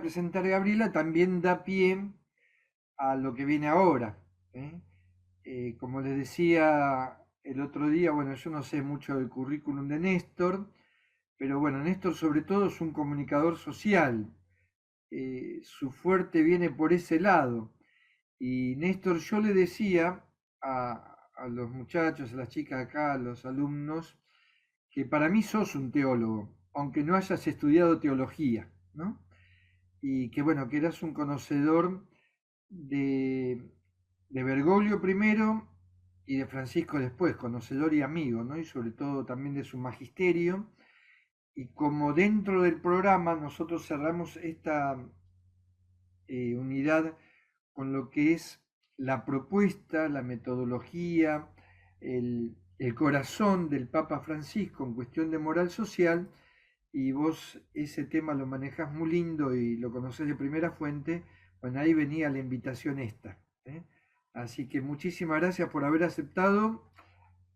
presentar Gabriela también da pie a lo que viene ahora. ¿Eh? Como les decía el otro día, bueno, yo no sé mucho del currículum de Néstor, pero bueno, Néstor sobre todo es un comunicador social. Su fuerte viene por ese lado. Y Néstor, yo le decía a los muchachos, a las chicas acá, a los alumnos, que para mí sos un teólogo, aunque no hayas estudiado teología, ¿no? Y que bueno, que eras un conocedor de, de Bergoglio primero y de Francisco después, conocedor y amigo, ¿no? Y sobre todo también de su magisterio. Y como dentro del programa nosotros cerramos esta unidad con lo que es la propuesta, la metodología, el corazón del Papa Francisco en cuestión de moral social, y vos ese tema lo manejás muy lindo y lo conocés de primera fuente, bueno, ahí venía la invitación esta. ¿Eh? Así que muchísimas gracias por haber aceptado,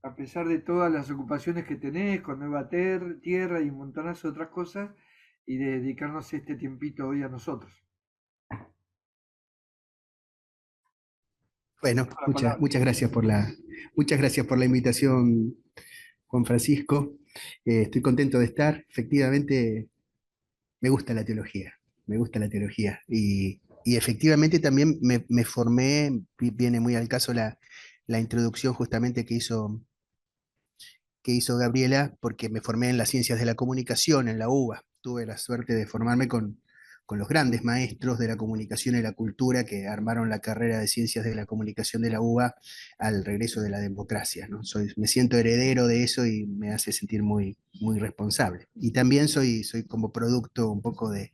a pesar de todas las ocupaciones que tenés con Nueva Tierra y un montonazo de otras cosas, y de dedicarnos este tiempito hoy a nosotros. Te Bueno, dejo la palabra. muchas gracias por la invitación, Juan Francisco. Estoy contento de estar. Efectivamente, me gusta la teología, me gusta la teología. Y efectivamente también me formé, viene muy al caso la introducción justamente que hizo Gabriela, porque me formé en las ciencias de la comunicación en la UBA. Tuve la suerte de formarme con los grandes maestros de la comunicación y la cultura que armaron la carrera de ciencias de la comunicación de la UBA al regreso de la democracia, ¿no? Me siento heredero de eso y me hace sentir muy, muy responsable. Y también soy como producto un poco de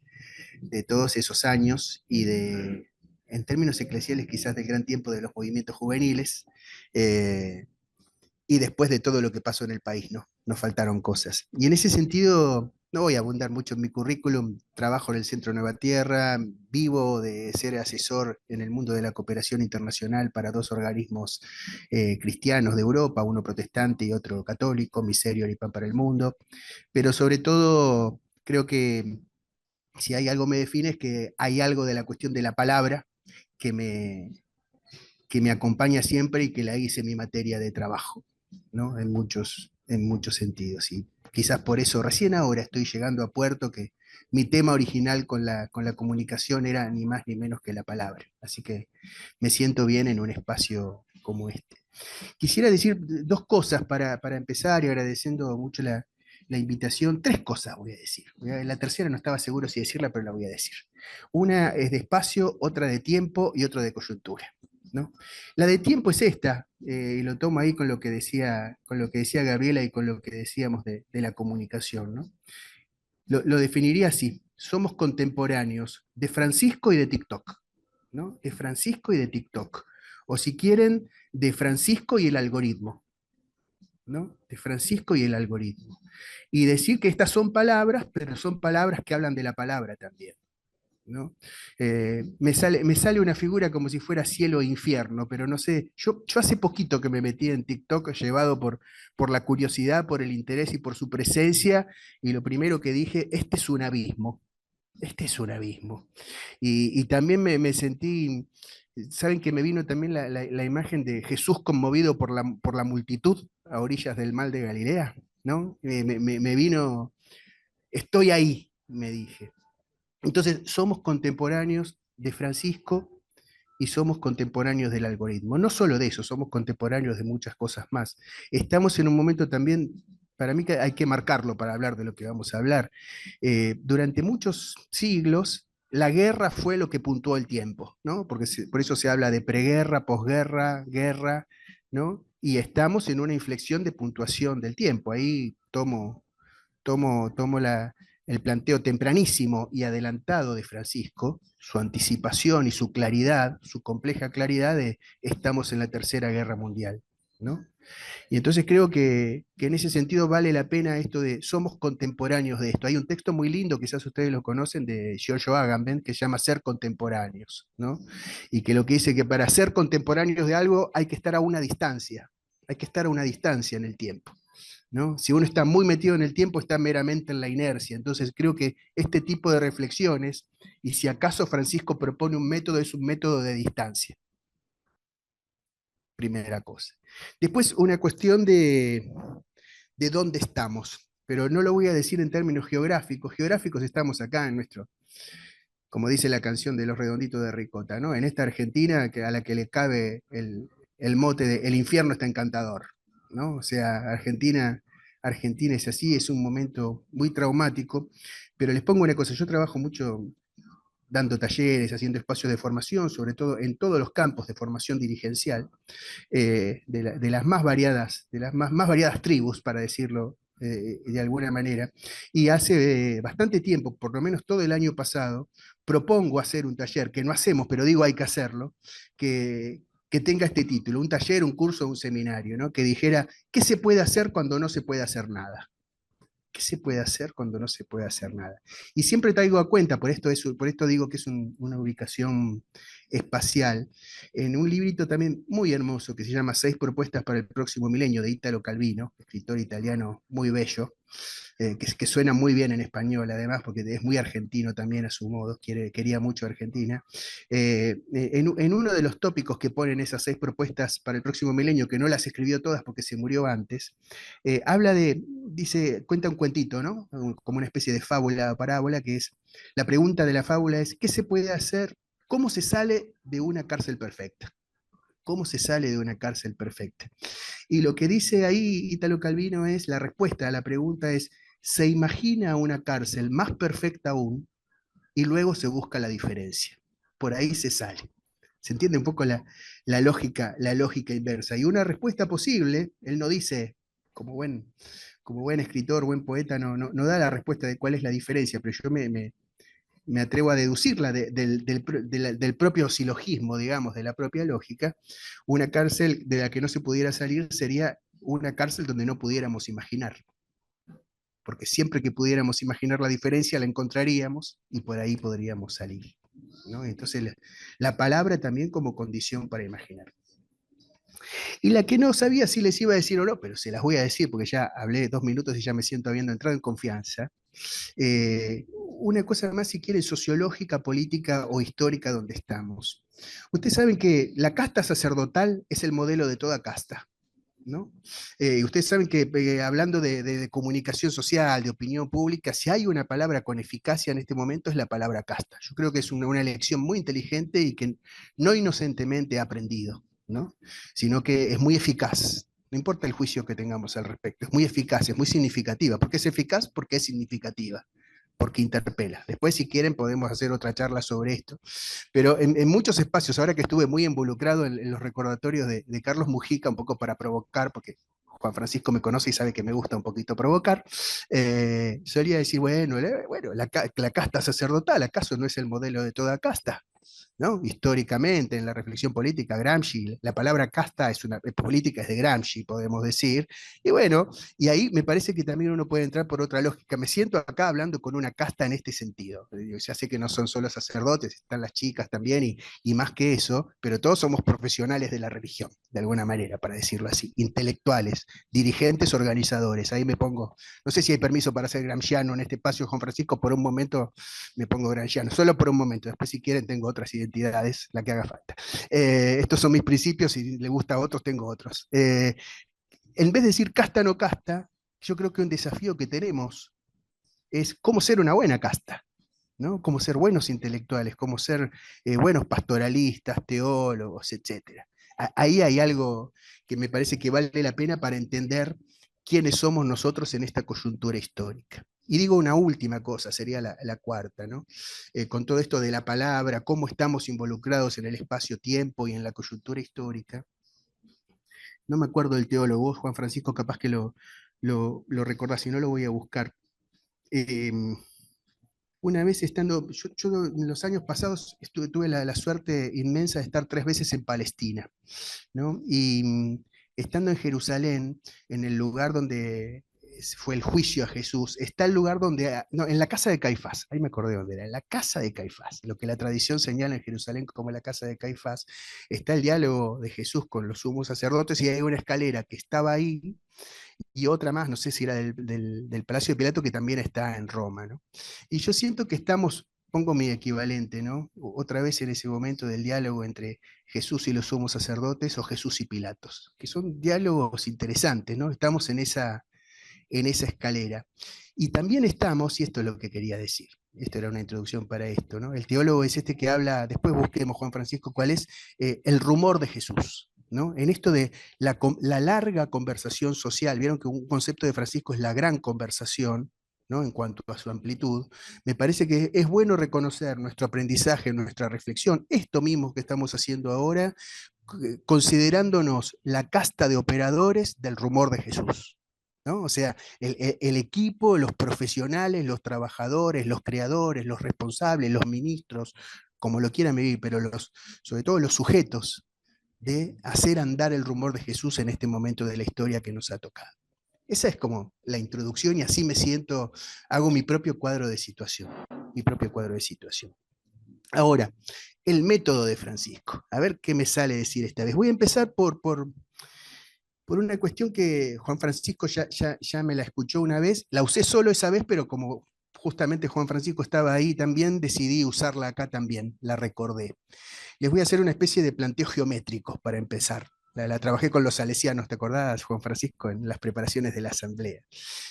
todos esos años y de, en términos eclesiales, quizás del gran tiempo de los movimientos juveniles. Y después de todo lo que pasó en el país, ¿no? Nos faltaron cosas. Y en ese sentido, no voy a abundar mucho en mi currículum, trabajo en el Centro Nueva Tierra, vivo de ser asesor en el mundo de la cooperación internacional para dos organismos cristianos de Europa, uno protestante y otro católico, Miserior y Pan para el Mundo, pero sobre todo creo que si hay algo me define es que hay algo de la cuestión de la palabra que que me acompaña siempre y que la hice mi materia de trabajo, ¿no? En muchos sentidos. Y quizás por eso recién ahora estoy llegando a puerto, que mi tema original con la comunicación era ni más ni menos que la palabra. Así que me siento bien en un espacio como este. Quisiera decir dos cosas para empezar y agradeciendo mucho la invitación. Tres cosas voy a decir. La tercera no estaba seguro si decirla, pero la voy a decir. Una es de espacio, otra de tiempo y otra de coyuntura. ¿No? La de tiempo es esta, y lo tomo ahí con lo que decía Gabriela y con lo que decíamos de la comunicación. ¿No? Lo definiría así: somos contemporáneos de Francisco y de TikTok. ¿No? De Francisco y de TikTok. O si quieren, de Francisco y el algoritmo. ¿No? De Francisco y el algoritmo. Y decir que estas son palabras, pero son palabras que hablan de la palabra también. ¿No? Me sale una figura como si fuera cielo e infierno, pero no sé, yo hace poquito que me metí en TikTok, llevado por la curiosidad, por el interés y por su presencia, y lo primero que dije, este es un abismo, este es un abismo. Y también me sentí, saben que me vino también la imagen de Jesús conmovido por la multitud a orillas del mar de Galilea, ¿no? Me vino, estoy ahí, me dije. Entonces, somos contemporáneos de Francisco y somos contemporáneos del algoritmo. No solo de eso, somos contemporáneos de muchas cosas más. Estamos en un momento también, para mí que hay que marcarlo para hablar de lo que vamos a hablar. Durante muchos siglos, la guerra fue lo que puntuó el tiempo, ¿no? Porque por eso se habla de preguerra, posguerra, guerra, ¿no? Y estamos en una inflexión de puntuación del tiempo. Ahí tomo el planteo tempranísimo y adelantado de Francisco, su anticipación y su claridad, su compleja claridad de estamos en la Tercera Guerra Mundial, ¿no? Y entonces creo que en ese sentido vale la pena esto de somos contemporáneos de esto. Hay un texto muy lindo, quizás ustedes lo conocen, de Giorgio Agamben, que se llama Ser contemporáneos, ¿no? Y que lo que dice que para ser contemporáneos de algo hay que estar a una distancia, hay que estar a una distancia en el tiempo. ¿no? Si uno está muy metido en el tiempo, está meramente en la inercia. Entonces creo que este tipo de reflexiones, y si acaso Francisco propone un método, es un método de distancia, primera cosa. Después una cuestión de dónde estamos, pero no lo voy a decir en términos geográficos. Geográficos estamos acá en nuestro, como dice la canción de Los Redonditos de Ricota, ¿no? En esta Argentina a la que le cabe el mote de el infierno está encantador, ¿no? O sea, Argentina es así, es un momento muy traumático, pero les pongo una cosa, yo trabajo mucho dando talleres, haciendo espacios de formación, sobre todo en todos los campos de formación dirigencial, de las más variadas, de las más variadas tribus, para decirlo de alguna manera. Y hace bastante tiempo, por lo menos todo el año pasado, propongo hacer un taller, que no hacemos, pero digo hay que hacerlo, que tenga este título, un taller, un curso, un seminario, ¿no? Que dijera, ¿qué se puede hacer cuando no se puede hacer nada? ¿Qué se puede hacer cuando no se puede hacer nada? Y siempre traigo a cuenta, por esto digo que es una ubicación espacial, en un librito también muy hermoso que se llama Seis propuestas para el próximo milenio, de Italo Calvino, escritor italiano muy bello, que suena muy bien en español además, porque es muy argentino también a su modo, quería mucho Argentina. En uno de los tópicos que ponen esas seis propuestas para el próximo milenio, que no las escribió todas porque se murió antes, cuenta un cuentito, ¿no? Como una especie de fábula, parábola, que es, la pregunta de la fábula es, ¿qué se puede hacer? ¿Cómo se sale de una cárcel perfecta? ¿Cómo se sale de una cárcel perfecta? Y lo que dice ahí Italo Calvino es, la respuesta a la pregunta es, se imagina una cárcel más perfecta aún y luego se busca la diferencia. Por ahí se sale. ¿Se entiende un poco la lógica inversa? Y una respuesta posible, él no dice, como como buen escritor, buen poeta, no da la respuesta de cuál es la diferencia, pero yo me atrevo a deducirla del propio silogismo, digamos, de la propia lógica. Una cárcel de la que no se pudiera salir sería una cárcel donde no pudiéramos imaginar, porque siempre que pudiéramos imaginar la diferencia la encontraríamos y por ahí podríamos salir, ¿no? Entonces la palabra también como condición para imaginar. Y la que no sabía si les iba a decir o no, pero se las voy a decir porque ya hablé 2 minutos y ya me siento habiendo entrado en confianza. Una cosa más, si quiere, sociológica, política o histórica donde estamos. Ustedes saben que la casta sacerdotal es el modelo de toda casta, ¿no? Ustedes saben que hablando de comunicación social, de opinión pública, si hay una palabra con eficacia en este momento es la palabra casta. Yo creo que es una elección muy inteligente y que no inocentemente he aprendido, ¿no? Sino que es muy eficaz. No importa el juicio que tengamos al respecto, es muy eficaz, es muy significativa. ¿Por qué es eficaz? Porque es significativa, porque interpela. Después, si quieren, podemos hacer otra charla sobre esto. Pero en muchos espacios, ahora que estuve muy involucrado en los recordatorios de Carlos Mujica, un poco para provocar, porque Juan Francisco me conoce y sabe que me gusta un poquito provocar, solía decir, bueno la casta sacerdotal, ¿acaso no es el modelo de toda casta? ¿No? Históricamente, en la reflexión política, Gramsci, la palabra casta política es de Gramsci, podemos decir, y bueno, y ahí me parece que también uno puede entrar por otra lógica. Me siento acá hablando con una casta en este sentido. Ya sé que no son solo sacerdotes, están las chicas también, y más que eso, pero todos somos profesionales de la religión, de alguna manera, para decirlo así, intelectuales, dirigentes, organizadores. Ahí me pongo, no sé si hay permiso para ser gramsciano en este espacio, Juan Francisco, por un momento me pongo gramsciano, solo por un momento, después si quieren tengo otras identidades, la que haga falta. Estos son mis principios, si le gusta a otros, tengo otros. En vez de decir casta no casta, yo creo que un desafío que tenemos es cómo ser una buena casta, ¿no? Cómo ser buenos intelectuales, cómo ser buenos pastoralistas, teólogos, etc. Ahí hay algo que me parece que vale la pena para entender quiénes somos nosotros en esta coyuntura histórica. Y digo una última cosa, sería la cuarta, ¿no? Con todo esto de la palabra, cómo estamos involucrados en el espacio-tiempo y en la coyuntura histórica. No me acuerdo del teólogo, vos, Juan Francisco, capaz que lo recordás, si no lo voy a buscar. Eh, una vez estando, yo en los años pasados tuve la suerte inmensa de estar 3 veces en Palestina, ¿no? Y estando en Jerusalén, en el lugar donde fue el juicio a Jesús, está el lugar donde, no, en la casa de Caifás, ahí me acordé dónde era, en la casa de Caifás, lo que la tradición señala en Jerusalén como la casa de Caifás, está el diálogo de Jesús con los sumos sacerdotes y hay una escalera que estaba ahí y otra más, no sé si era del Palacio de Pilato, que también está en Roma, ¿no? Y yo siento que estamos, pongo mi equivalente, ¿no? Otra vez en ese momento del diálogo entre Jesús y los sumos sacerdotes o Jesús y Pilatos, que son diálogos interesantes, ¿no? Estamos en esa escalera. Y también estamos, y esto es lo que quería decir, esto era una introducción para esto, ¿no? El teólogo es este que habla, después busquemos, Juan Francisco, cuál es el rumor de Jesús, ¿no? En esto de la larga conversación social, vieron que un concepto de Francisco es la gran conversación, ¿no? En cuanto a su amplitud, me parece que es bueno reconocer nuestro aprendizaje, nuestra reflexión, esto mismo que estamos haciendo ahora, considerándonos la casta de operadores del rumor de Jesús, ¿no? O sea, el equipo, los profesionales, los trabajadores, los creadores, los responsables, los ministros, como lo quieran vivir, pero sobre todo los sujetos de hacer andar el rumor de Jesús en este momento de la historia que nos ha tocado. Esa es como la introducción y así me siento, hago mi propio cuadro de situación, mi propio cuadro de situación. Ahora, el método de Francisco. A ver qué me sale decir esta vez. Voy a empezar por una cuestión que Juan Francisco ya me la escuchó una vez, la usé solo esa vez, pero como justamente Juan Francisco estaba ahí también, decidí usarla acá también, la recordé. Les voy a hacer una especie de planteo geométrico para empezar. La trabajé con los salesianos, ¿te acordás, Juan Francisco, en las preparaciones de la asamblea,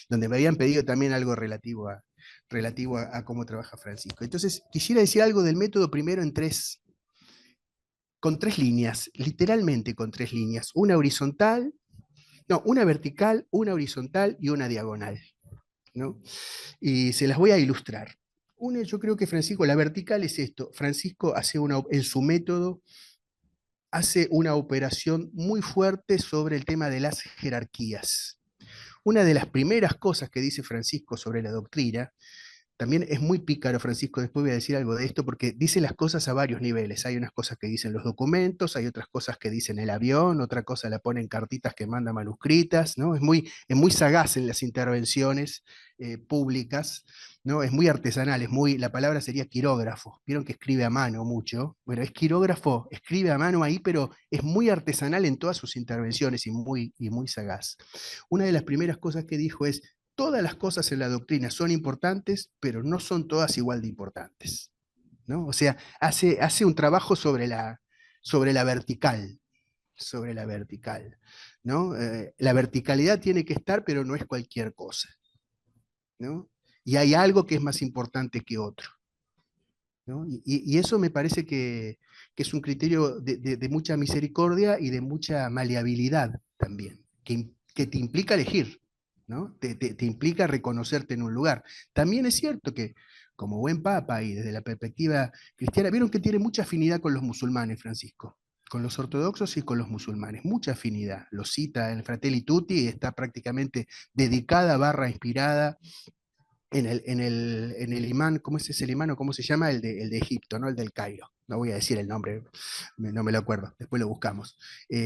donde me habían pedido también algo relativo a cómo trabaja Francisco. Entonces, quisiera decir algo del método primero con tres líneas, literalmente con tres líneas, una horizontal, no, una vertical, una horizontal y una diagonal, ¿no? Y se las voy a ilustrar. Una, yo creo que Francisco, la vertical es esto. Francisco hace en su método, hace una operación muy fuerte sobre el tema de las jerarquías. Una de las primeras cosas que dice Francisco sobre la doctrina, también es muy pícaro, Francisco, después voy a decir algo de esto, porque dice las cosas a varios niveles. Hay unas cosas que dicen los documentos, hay otras cosas que dicen el avión, otra cosa la pone en cartitas que manda manuscritas, ¿no? Es muy sagaz en las intervenciones públicas, ¿no? Es muy artesanal, la palabra sería quirógrafo. Vieron que escribe a mano mucho. Bueno, es quirógrafo, escribe a mano ahí, pero es muy artesanal en todas sus intervenciones y muy sagaz. Una de las primeras cosas que dijo es, todas las cosas en la doctrina son importantes, pero no son todas igual de importantes, ¿no? O sea, hace un trabajo sobre la vertical, sobre la vertical, ¿no? La verticalidad tiene que estar, pero no es cualquier cosa, ¿no? Y hay algo que es más importante que otro, ¿no? Y eso me parece que es un criterio de mucha misericordia y de mucha maleabilidad también, que te implica elegir, ¿no? Te implica reconocerte en un lugar. También es cierto que, como buen papa y desde la perspectiva cristiana, vieron que tiene mucha afinidad con los musulmanes, Francisco, con los ortodoxos y con los musulmanes, mucha afinidad. Lo cita en Fratelli Tutti y está prácticamente dedicada, barra inspirada en el imán, ¿cómo es ese imán o cómo se llama? El de Egipto, ¿no? El del Cairo. No voy a decir el nombre, no me lo acuerdo, después lo buscamos. Y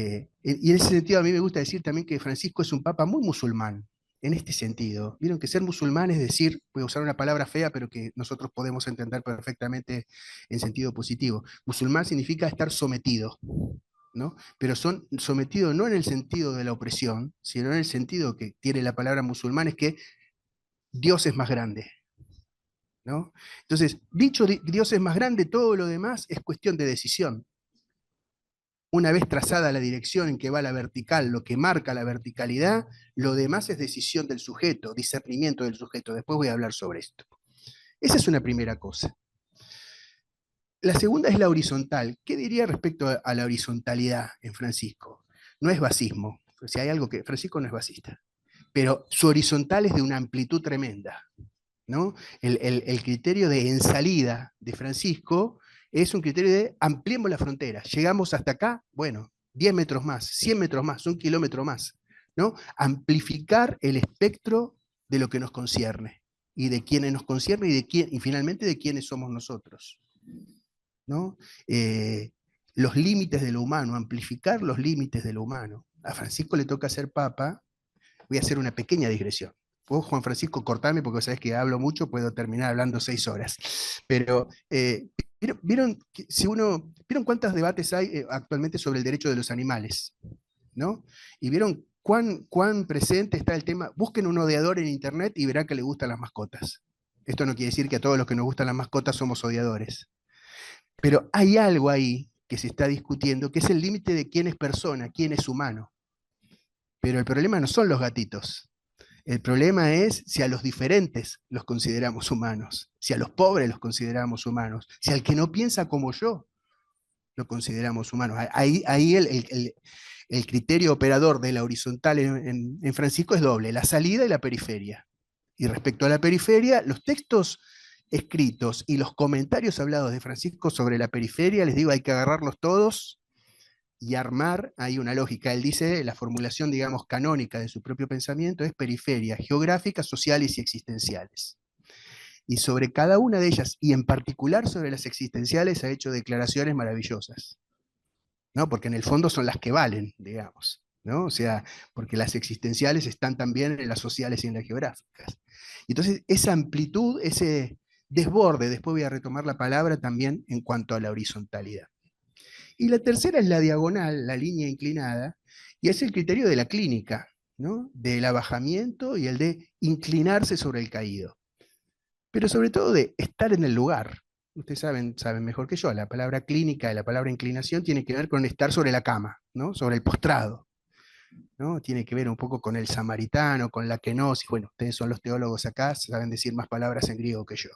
en ese sentido a mí me gusta decir también que Francisco es un papa muy musulmán, en este sentido. Vieron que ser musulmán es decir, voy a usar una palabra fea, pero que nosotros podemos entender perfectamente en sentido positivo. Musulmán significa estar sometido, ¿no? Pero son sometidos no en el sentido de la opresión, sino en el sentido que tiene la palabra musulmán, es que Dios es más grande, ¿no? Entonces, dicho Dios es más grande, todo lo demás es cuestión de decisión. Una vez trazada la dirección en que va la vertical, lo que marca la verticalidad, lo demás es decisión del sujeto, discernimiento del sujeto. Después voy a hablar sobre esto. Esa es una primera cosa. La segunda es la horizontal. ¿Qué diría respecto a la horizontalidad en Francisco? No es basismo. O sea, hay algo que Francisco no es basista, pero su horizontal es de una amplitud tremenda, ¿no? El criterio de en salida de Francisco es un criterio de ampliemos la frontera, llegamos hasta acá, bueno, 10 metros más, 100 metros más, 1 kilómetro más, ¿no? Amplificar el espectro de lo que nos concierne, y de quienes nos concierne, y finalmente de quiénes somos nosotros, ¿no? Los límites de lo humano, amplificar los límites de lo humano. A Francisco le toca ser papa. Voy a hacer una pequeña digresión. Vos, Juan Francisco, cortame porque sabés que hablo mucho, puedo terminar hablando 6 horas. Pero, ¿vieron cuántos debates hay actualmente sobre el derecho de los animales? ¿No? Y vieron cuán presente está el tema. Busquen un odiador en internet y verán que le gustan las mascotas. Esto no quiere decir que a todos los que nos gustan las mascotas somos odiadores. Pero hay algo ahí que se está discutiendo, que es el límite de quién es persona, quién es humano. Pero el problema no son los gatitos. El problema es si a los diferentes los consideramos humanos, si a los pobres los consideramos humanos, si al que no piensa como yo lo consideramos humano. Ahí el criterio operador de la horizontal en Francisco es doble, la salida y la periferia. Y respecto a la periferia, los textos escritos y los comentarios hablados de Francisco sobre la periferia, les digo, hay que agarrarlos todos y armar ahí una lógica. Él dice, la formulación, digamos, canónica de su propio pensamiento es periferia, geográficas, sociales y existenciales. Y sobre cada una de ellas, y en particular sobre las existenciales, ha hecho declaraciones maravillosas, ¿no? Porque en el fondo son las que valen, digamos, ¿no? O sea, porque las existenciales están también en las sociales y en las geográficas. Entonces, esa amplitud, ese desborde, después voy a retomar la palabra también en cuanto a la horizontalidad. Y la tercera es la diagonal, la línea inclinada, y es el criterio de la clínica, ¿no? Del abajamiento y el de inclinarse sobre el caído. Pero sobre todo de estar en el lugar. Ustedes saben mejor que yo, la palabra clínica y la palabra inclinación tiene que ver con estar sobre la cama, ¿no? Sobre el postrado, ¿no? Tiene que ver un poco con el samaritano, con la kenosis. Bueno, ustedes son los teólogos acá, saben decir más palabras en griego que yo.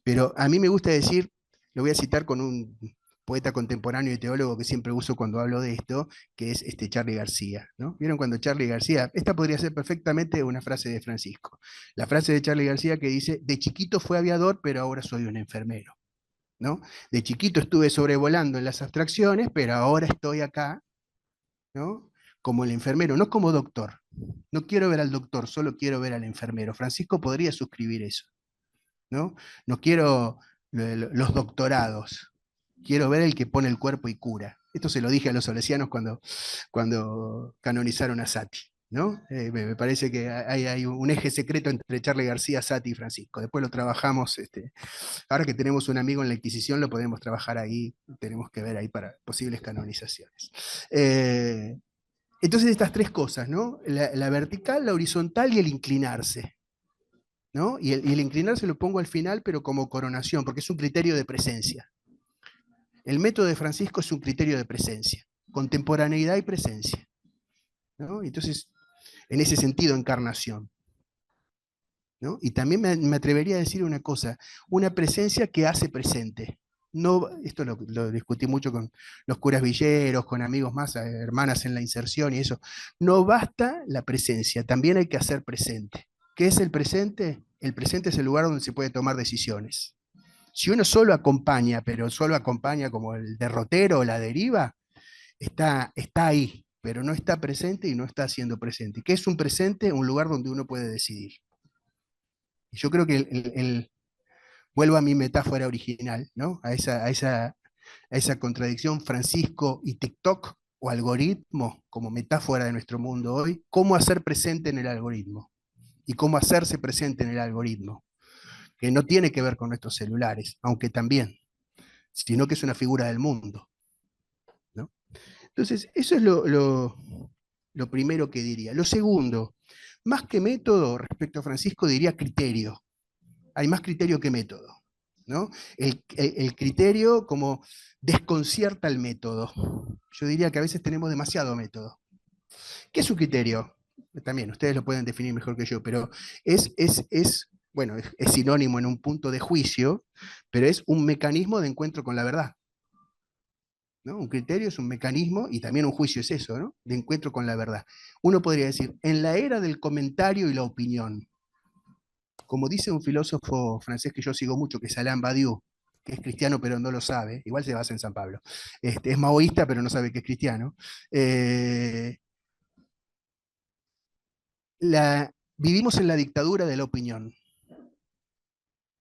Pero a mí me gusta decir, lo voy a citar con un poeta contemporáneo y teólogo que siempre uso cuando hablo de esto, que es Charly García, ¿no? ¿Vieron cuando Charly García, esta podría ser perfectamente una frase de Francisco, la frase de Charly García que dice, de chiquito fue aviador, pero ahora soy un enfermero, ¿no? De chiquito estuve sobrevolando en las abstracciones, pero ahora estoy acá, ¿no? Como el enfermero, no como doctor. No quiero ver al doctor, solo quiero ver al enfermero. Francisco podría suscribir eso, ¿no? No quiero los doctorados, quiero ver el que pone el cuerpo y cura. Esto se lo dije a los salesianos cuando canonizaron a Sati, ¿no? Me parece que hay un eje secreto entre Charly García, Sati y Francisco. Después lo trabajamos, ahora que tenemos un amigo en la Inquisición, lo podemos trabajar ahí, tenemos que ver ahí para posibles canonizaciones. Entonces estas tres cosas, ¿no? La vertical, la horizontal y el inclinarse. ¿No? Y el inclinarse lo pongo al final, pero como coronación, porque es un criterio de presencia. El método de Francisco es un criterio de presencia, contemporaneidad y presencia, ¿no? Entonces, en ese sentido, encarnación, ¿no? Y también me atrevería a decir una cosa, una presencia que hace presente. No, esto lo discutí mucho con los curas villeros, con amigos más, hermanas en la inserción y eso. No basta la presencia, también hay que hacer presente. ¿Qué es el presente? El presente es el lugar donde se puede tomar decisiones. Si uno solo acompaña, pero solo acompaña como el derrotero o la deriva, está ahí, pero no está presente y no está haciendo presente. ¿Qué es un presente? Un lugar donde uno puede decidir. Y yo creo que vuelvo a mi metáfora original, ¿no? A esa contradicción, Francisco y TikTok o algoritmo como metáfora de nuestro mundo hoy, cómo hacer presente en el algoritmo y cómo hacerse presente en el algoritmo, que no tiene que ver con nuestros celulares, aunque también, sino que es una figura del mundo, ¿no? Entonces, eso es lo primero que diría. Lo segundo, más que método, respecto a Francisco, diría criterio. Hay más criterio que método, ¿no? El criterio como desconcierta el método. Yo diría que a veces tenemos demasiado método. ¿Qué es un criterio? También, ustedes lo pueden definir mejor que yo, pero bueno, es sinónimo en un punto de juicio, pero es un mecanismo de encuentro con la verdad, ¿no? Un criterio es un mecanismo, y también un juicio es eso, ¿no? De encuentro con la verdad. Uno podría decir, en la era del comentario y la opinión, como dice un filósofo francés que yo sigo mucho, que es Alain Badiou, que es cristiano pero no lo sabe, igual se basa en San Pablo, es maoísta pero no sabe que es cristiano, vivimos en la dictadura de la opinión,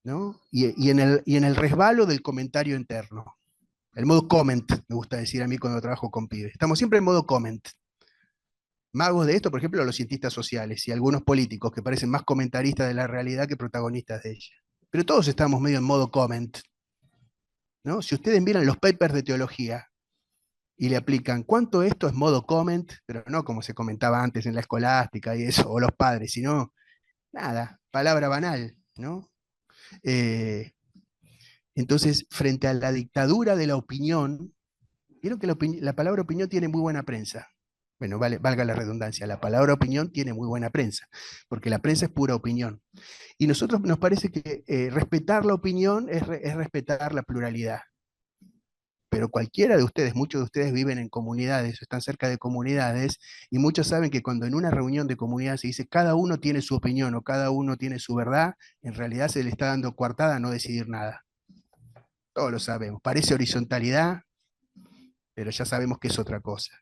¿no? Y en el resbalo del comentario interno. El modo comment, me gusta decir a mí cuando trabajo con pibes. Estamos siempre en modo comment. Magos de esto, por ejemplo, los cientistas sociales y algunos políticos que parecen más comentaristas de la realidad que protagonistas de ella. Pero todos estamos medio en modo comment, ¿no? Si ustedes miran los papers de teología, y le aplican cuánto esto es modo comment, pero no como se comentaba antes en la escolástica y eso, o los padres, sino nada, palabra banal, ¿no? Eh, entonces, frente a la dictadura de la opinión, vieron que la palabra opinión tiene muy buena prensa. Bueno, valga la redundancia, la palabra opinión tiene muy buena prensa, porque la prensa es pura opinión. Y nosotros nos parece que respetar la opinión es respetar la pluralidad. Pero cualquiera de ustedes, muchos de ustedes viven en comunidades, están cerca de comunidades, y muchos saben que cuando en una reunión de comunidad se dice cada uno tiene su opinión o cada uno tiene su verdad, en realidad se le está dando coartada a no decidir nada. Todos lo sabemos. Parece horizontalidad, pero ya sabemos que es otra cosa.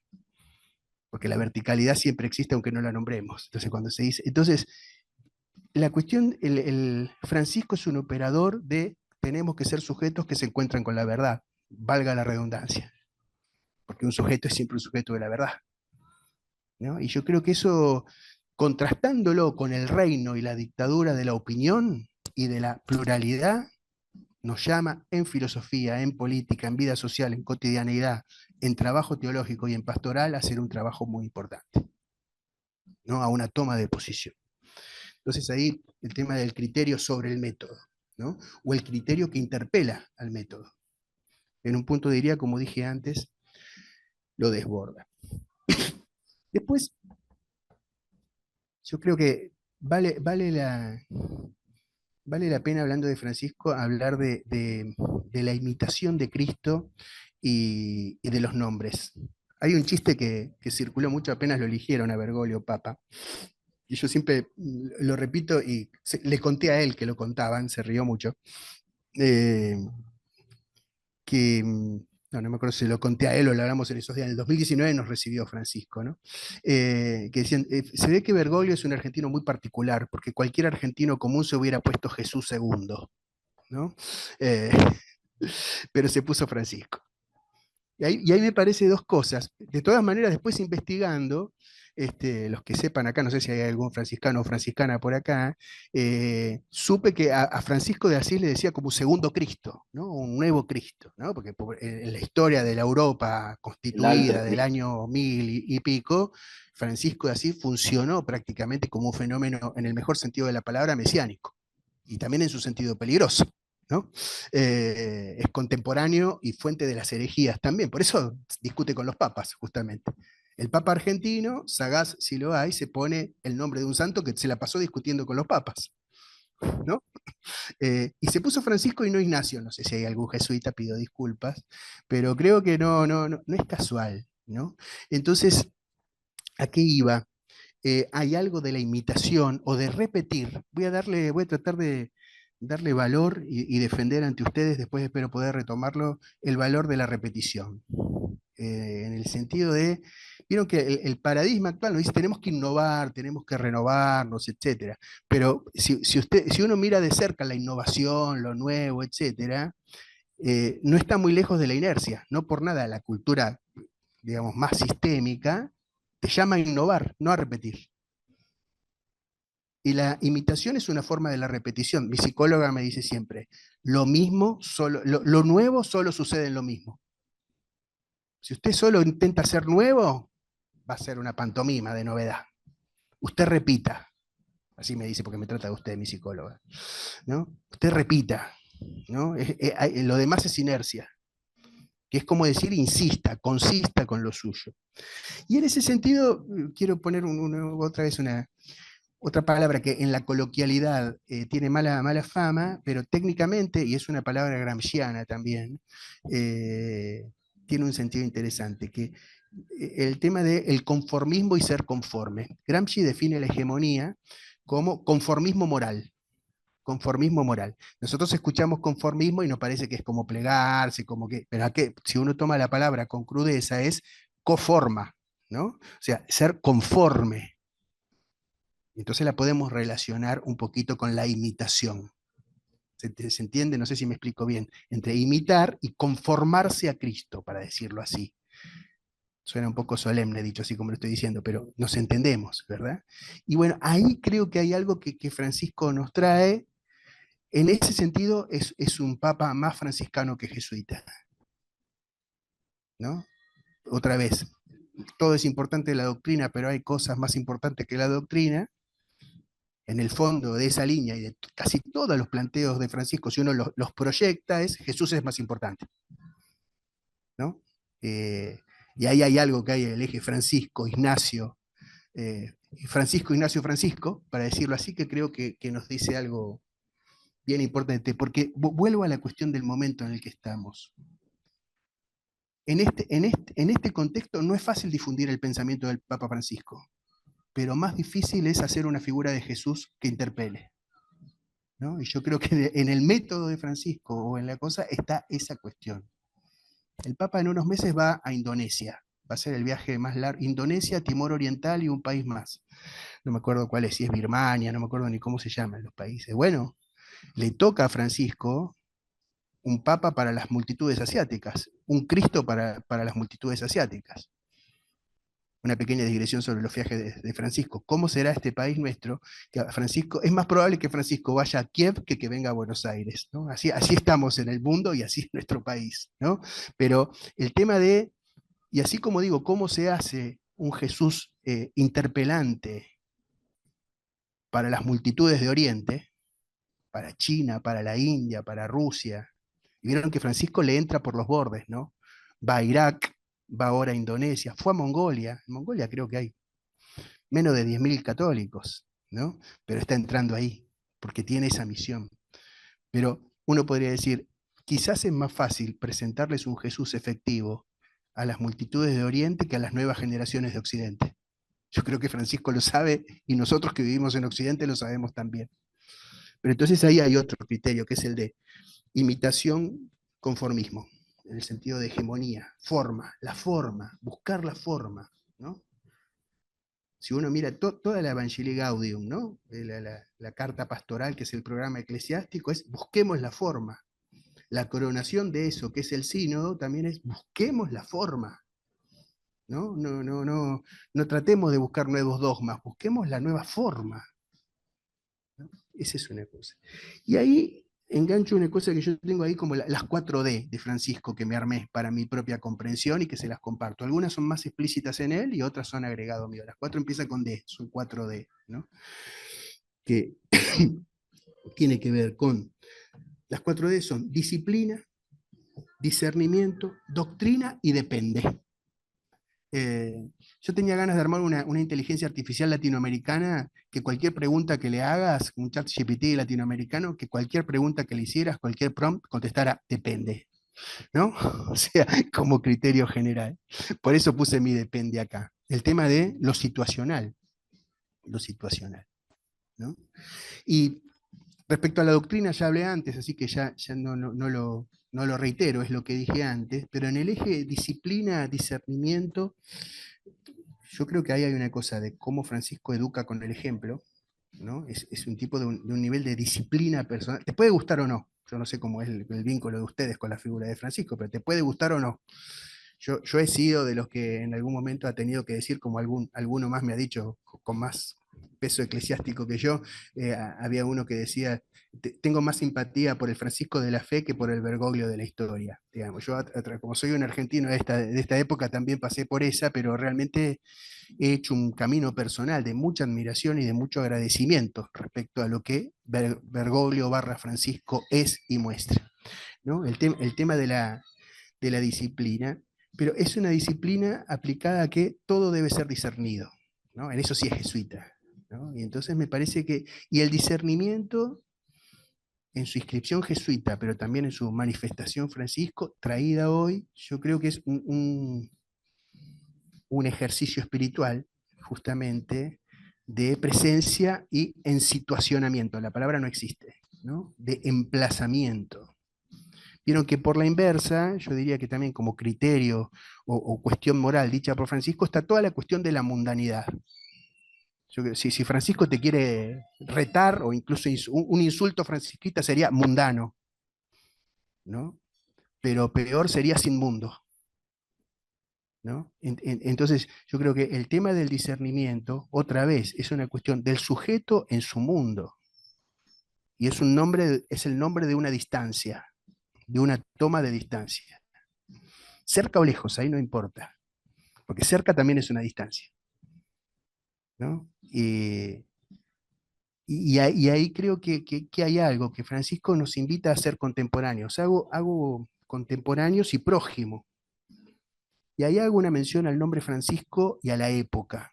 Porque la verticalidad siempre existe aunque no la nombremos. Entonces, cuando se dice. Entonces, la cuestión, el Francisco es un operador de tenemos que ser sujetos que se encuentran con la verdad, valga la redundancia, porque un sujeto es siempre un sujeto de la verdad, ¿no? Y yo creo que eso, contrastándolo con el reino y la dictadura de la opinión y de la pluralidad, nos llama en filosofía, en política, en vida social, en cotidianeidad, en trabajo teológico y en pastoral a hacer un trabajo muy importante, ¿no? A una toma de posición. Entonces ahí el tema del criterio sobre el método, ¿no? O el criterio que interpela al método. En un punto diría, como dije antes, lo desborda. Después, yo creo que vale la pena, hablando de Francisco, hablar de la imitación de Cristo y de los nombres. Hay un chiste que circuló mucho apenas lo eligieron a Bergoglio Papa, y yo siempre lo repito y le conté a él que lo contaban, se rió mucho, eh, que, no me acuerdo si lo conté a él o lo hablamos en esos días, en el 2019 nos recibió Francisco, ¿no? Que decían, se ve que Bergoglio es un argentino muy particular, porque cualquier argentino común se hubiera puesto Jesús segundo, ¿no? Eh, pero se puso Francisco. Y ahí me parece dos cosas. De todas maneras, después investigando, los que sepan acá, no sé si hay algún franciscano o franciscana por acá, supe que a Francisco de Asís le decía como segundo Cristo, ¿no? Un nuevo Cristo, ¿no? Porque en la historia de la Europa El constituida del Altercristo. año 1000 y pico, Francisco de Asís funcionó prácticamente como un fenómeno, en el mejor sentido de la palabra, mesiánico, y también en su sentido peligroso. ¿No? Es contemporáneo y fuente de las herejías también, por eso discute con los papas, justamente. El papa argentino, sagaz si lo hay, se pone el nombre de un santo que se la pasó discutiendo con los papas, ¿no? Y se puso Francisco y no Ignacio, no sé si hay algún jesuita, pido disculpas, pero creo que no es casual, ¿no? Entonces, ¿a qué iba? Hay algo de la imitación o de repetir. Voy a tratar de darle valor y defender ante ustedes, después espero poder retomarlo, el valor de la repetición. En el sentido de, vieron que el paradigma actual nos dice tenemos que innovar, tenemos que renovarnos, etcétera. Pero si uno mira de cerca la innovación, lo nuevo, etcétera, no está muy lejos de la inercia. No por nada la cultura, digamos, más sistémica te llama a innovar, no a repetir. Y la imitación es una forma de la repetición. Mi psicóloga me dice siempre, lo mismo, lo nuevo solo sucede en lo mismo. Si usted solo intenta ser nuevo, va a ser una pantomima de novedad. Usted repita, así me dice porque me trata de usted, mi psicóloga, ¿no? Usted repita, ¿no? Lo demás es inercia, que es como decir insista, consista con lo suyo. Y en ese sentido, quiero poner otra vez otra palabra que en la coloquialidad tiene mala fama, pero técnicamente, y es una palabra gramsciana también, tiene un sentido interesante, que el tema del conformismo y ser conforme. Gramsci define la hegemonía como conformismo moral. Conformismo moral. Nosotros escuchamos conformismo y nos parece que es como plegarse, como que, pero si uno toma la palabra con crudeza es coforma, ¿no? O sea, ser conforme. Entonces la podemos relacionar un poquito con la imitación. ¿Se entiende? No sé si me explico bien. Entre imitar y conformarse a Cristo, para decirlo así. Suena un poco solemne, dicho así como lo estoy diciendo, pero nos entendemos, ¿verdad? Y bueno, ahí creo que hay algo que Francisco nos trae. En ese sentido, es un papa más franciscano que jesuita, ¿no? otra vez, todo es importante en la doctrina, pero hay cosas más importantes que la doctrina. En el fondo de esa línea y de casi todos los planteos de Francisco, si uno los proyecta, es Jesús es más importante, ¿no? Y ahí hay algo que hay en el eje Francisco, Ignacio, Francisco, Ignacio, Francisco, para decirlo así, que creo que nos dice algo bien importante, porque vuelvo a la cuestión del momento en el que estamos. En este contexto no es fácil difundir el pensamiento del Papa Francisco, pero más difícil es hacer una figura de Jesús que interpele, ¿no? Y yo creo que en el método de Francisco o en la cosa está esa cuestión. El Papa en unos meses va a Indonesia, va a ser el viaje más largo, Indonesia, Timor Oriental y un país más. No me acuerdo cuál es, si es Birmania, no me acuerdo ni cómo se llaman los países. Bueno, le toca a Francisco un papa para las multitudes asiáticas, un Cristo para las multitudes asiáticas. Una pequeña digresión sobre los viajes de Francisco. ¿Cómo será este país nuestro? Que Francisco, es más probable que Francisco vaya a Kiev que venga a Buenos Aires, ¿no? Así estamos en el mundo y así es nuestro país, ¿no? Pero el tema de, y así como digo, cómo se hace un Jesús interpelante para las multitudes de Oriente, para China, para la India, para Rusia. Y vieron que Francisco le entra por los bordes, ¿no? Va a Irak, va ahora a Indonesia, fue a Mongolia. En Mongolia creo que hay menos de 10.000 católicos, ¿no? Pero está entrando ahí, porque tiene esa misión. Pero uno podría decir, quizás es más fácil presentarles un Jesús efectivo a las multitudes de Oriente que a las nuevas generaciones de Occidente. Yo creo que Francisco lo sabe y nosotros que vivimos en Occidente lo sabemos también. Pero entonces ahí hay otro criterio, que es el de imitación, conformismo, en el sentido de hegemonía, la forma, buscar la forma, ¿no? Si uno mira toda la Evangelii Gaudium, ¿no? La carta pastoral, que es el programa eclesiástico, es busquemos la forma. La coronación de eso, que es el sínodo, también es busquemos la forma. ¿No? No tratemos de buscar nuevos dogmas, busquemos la nueva forma. ¿No? Esa es una cosa. Y ahí engancho una cosa que yo tengo ahí como las 4D de Francisco que me armé para mi propia comprensión y que se las comparto. Algunas son más explícitas en él y otras son agregado mío. Las 4 empiezan con D, son 4D, ¿no? Que tiene que ver con, las 4D son disciplina, discernimiento, doctrina y depende. Yo tenía ganas de armar una inteligencia artificial latinoamericana que cualquier pregunta que le hagas, un chat GPT latinoamericano, que cualquier pregunta que le hicieras, cualquier prompt, contestara depende, ¿no? O sea, como criterio general. Por eso puse mi depende acá. El tema de lo situacional, ¿no? Y respecto a la doctrina ya hablé antes, así que ya no lo reitero, es lo que dije antes, pero en el eje disciplina, discernimiento, yo creo que ahí hay una cosa de cómo Francisco educa con el ejemplo, ¿no? Es un tipo de un nivel de disciplina personal. Te puede gustar o no, yo no sé cómo es el vínculo de ustedes con la figura de Francisco, pero te puede gustar o no. Yo he sido de los que en algún momento ha tenido que decir, como alguno más me ha dicho, con más peso eclesiástico que yo, había uno que decía, tengo más simpatía por el Francisco de la Fe que por el Bergoglio de la historia. Digamos, yo, como soy un argentino de esta época, también pasé por esa, pero realmente he hecho un camino personal de mucha admiración y de mucho agradecimiento respecto a lo que Bergoglio barra Francisco es y muestra, ¿no? El tema de la disciplina, pero es una disciplina aplicada a que todo debe ser discernido, ¿no? En eso sí es jesuita, ¿no? Y entonces me parece que, y el discernimiento en su inscripción jesuita, pero también en su manifestación Francisco, traída hoy, yo creo que es un ejercicio espiritual, justamente, de presencia y en situacionamiento. La palabra no existe, ¿no? De emplazamiento. Vieron que por la inversa, yo diría que también como criterio o cuestión moral dicha por Francisco, está toda la cuestión de la mundanidad. Si Francisco te quiere retar, o incluso un insulto francisquita sería mundano, ¿no? Pero peor sería sin mundo, ¿no? Entonces, yo creo que el tema del discernimiento, otra vez, es una cuestión del sujeto en su mundo. Y es el nombre de una distancia, de una toma de distancia. Cerca o lejos, ahí no importa. porque cerca también es una distancia, ¿no? Y ahí creo que hay algo, que Francisco nos invita a ser contemporáneos. Hago contemporáneos y prójimo. Y ahí hago una mención al nombre Francisco y a la época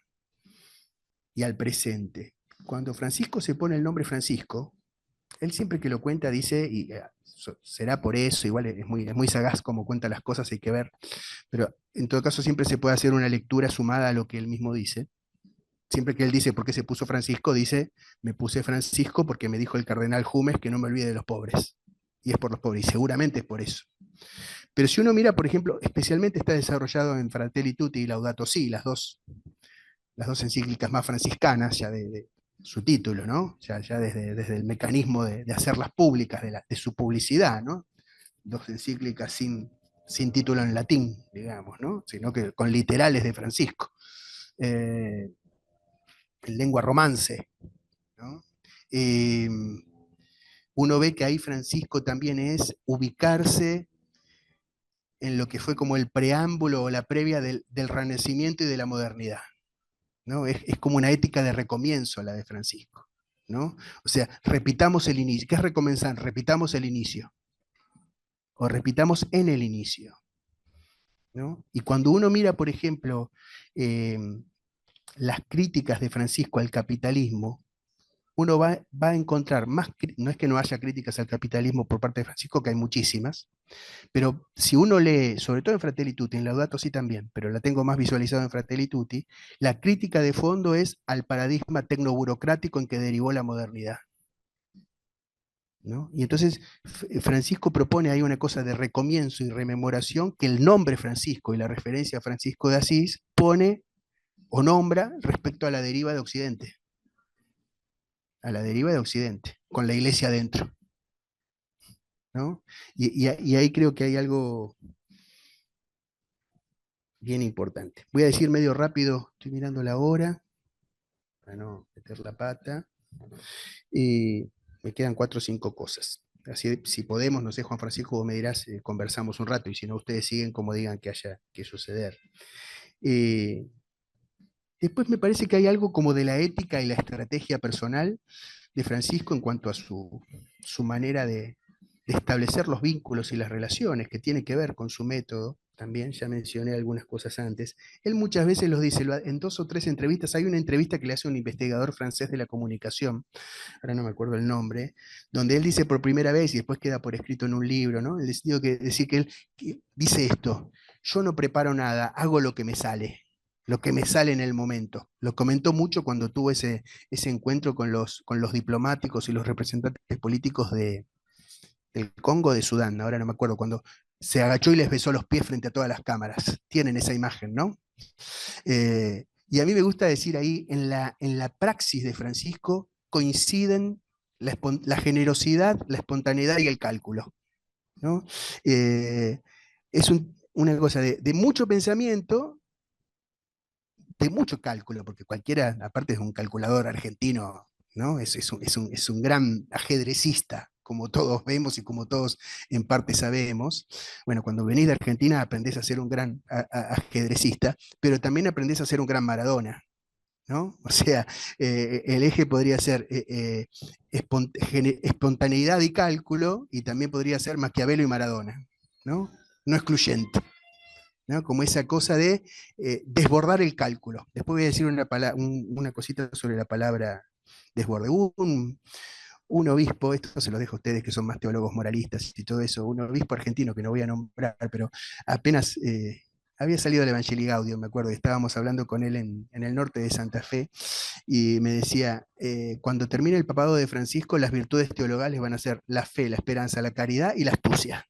y al presente. Cuando Francisco se pone el nombre Francisco, él siempre que lo cuenta dice, y será por eso, igual es muy sagaz como cuenta las cosas, hay que ver, pero en todo caso siempre se puede hacer una lectura sumada a lo que él mismo dice. Siempre que él dice por qué se puso Francisco, dice, me puse Francisco porque me dijo el cardenal Jumes que no me olvide de los pobres. Y es por los pobres, y seguramente es por eso. Pero si uno mira, por ejemplo, especialmente está desarrollado en Fratelli Tutti y Laudato Si, las dos encíclicas más franciscanas, ya de su título, ¿no? Ya desde el mecanismo de hacerlas públicas, de su publicidad, ¿no? Dos encíclicas sin título en latín, digamos, ¿no? Sino que con literales de Francisco. En lengua romance, ¿no? Eh, Uno ve que ahí Francisco también es ubicarse en lo que fue como el preámbulo o la previa del Renacimiento y de la modernidad, ¿no? Es como una ética de recomienzo la de Francisco, ¿no? O sea, repitamos el inicio. ¿Qué es recomenzar? Repitamos el inicio, o repitamos en el inicio, ¿no? Y cuando uno mira, por ejemplo, eh, las críticas de Francisco al capitalismo, uno va a encontrar más, no es que no haya críticas al capitalismo por parte de Francisco, que hay muchísimas, pero si uno lee, sobre todo en Fratelli Tutti, en Laudato sí también, pero la tengo más visualizado en Fratelli Tutti, la crítica de fondo es al paradigma tecnoburocrático en que derivó la modernidad, ¿no? Y entonces Francisco propone ahí una cosa de recomienzo y rememoración que el nombre Francisco y la referencia a Francisco de Asís pone o nombra respecto a la deriva de Occidente, a la deriva de Occidente, con la iglesia adentro, ¿no? Y ahí creo que hay algo bien importante. Voy a decir medio rápido, estoy mirando la hora, para no meter la pata, y me quedan 4 o 5 cosas. Así, si podemos, no sé, Juan Francisco, vos me dirás, conversamos un rato, y si no, ustedes siguen como digan que haya que suceder. Eh, Después me parece que hay algo como de la ética y la estrategia personal de Francisco en cuanto a su manera de establecer los vínculos y las relaciones, que tiene que ver con su método, también ya mencioné algunas cosas antes. Él muchas veces los dice, en 2 o 3 entrevistas, hay una entrevista que le hace un investigador francés de la comunicación, ahora no me acuerdo el nombre, donde él dice por primera vez, y después queda por escrito en un libro, ¿no? El decir que él dice esto, yo no preparo nada, hago lo que me sale en el momento. Lo comentó mucho cuando tuvo ese encuentro con los diplomáticos y los representantes políticos del Congo, de Sudán, ahora no me acuerdo, cuando se agachó y les besó los pies frente a todas las cámaras. Tienen esa imagen, ¿no? Y a mí me gusta decir ahí, en la praxis de Francisco coinciden la generosidad, la espontaneidad y el cálculo, ¿no? Es una cosa de mucho pensamiento, de mucho cálculo, porque cualquiera, aparte es un calculador argentino, ¿no? Es un gran ajedrecista, como todos vemos y como todos en parte sabemos. Bueno, cuando venís de Argentina aprendés a ser un gran ajedrecista, pero también aprendés a ser un gran Maradona, ¿no? O sea, el eje podría ser espontaneidad y cálculo, y también podría ser Maquiavelo y Maradona, ¿no? No excluyente, ¿no? Como esa cosa de desbordar el cálculo. Después voy a decir una cosita sobre la palabra desborde. Un obispo, esto se lo dejo a ustedes que son más teólogos moralistas y todo eso, un obispo argentino que no voy a nombrar, pero apenas había salido el Evangelii Gaudium, me acuerdo, y estábamos hablando con él en el norte de Santa Fe, y me decía, cuando termine el papado de Francisco, las virtudes teologales van a ser la fe, la esperanza, la caridad y la astucia,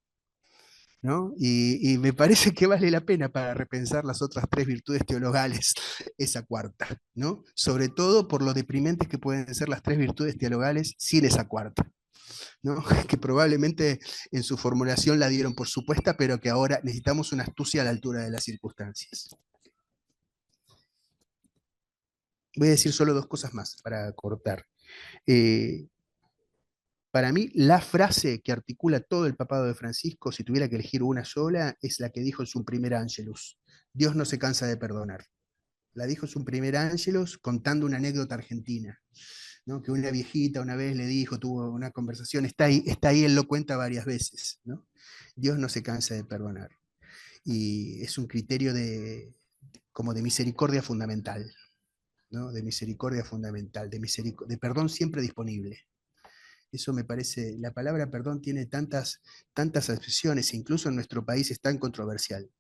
¿no? Y me parece que vale la pena para repensar las otras 3 virtudes teologales, esa cuarta, ¿no? Sobre todo por lo deprimentes que pueden ser las 3 virtudes teologales sin esa cuarta, ¿no? Que probablemente en su formulación la dieron por supuesta, pero que ahora necesitamos una astucia a la altura de las circunstancias. Voy a decir solo 2 cosas más para cortar. Eh, Para mí, la frase que articula todo el papado de Francisco, si tuviera que elegir una sola, es la que dijo en su primer Angelus. Dios no se cansa de perdonar. La dijo su primer ángelos contando una anécdota argentina, ¿no? Que una viejita una vez le dijo, tuvo una conversación, está ahí, él lo cuenta varias veces, ¿no? Dios no se cansa de perdonar. Y es un criterio como de misericordia fundamental, ¿no? De misericordia fundamental, de perdón siempre disponible. Eso me parece, la palabra perdón tiene tantas acepciones, incluso en nuestro país es tan controversial,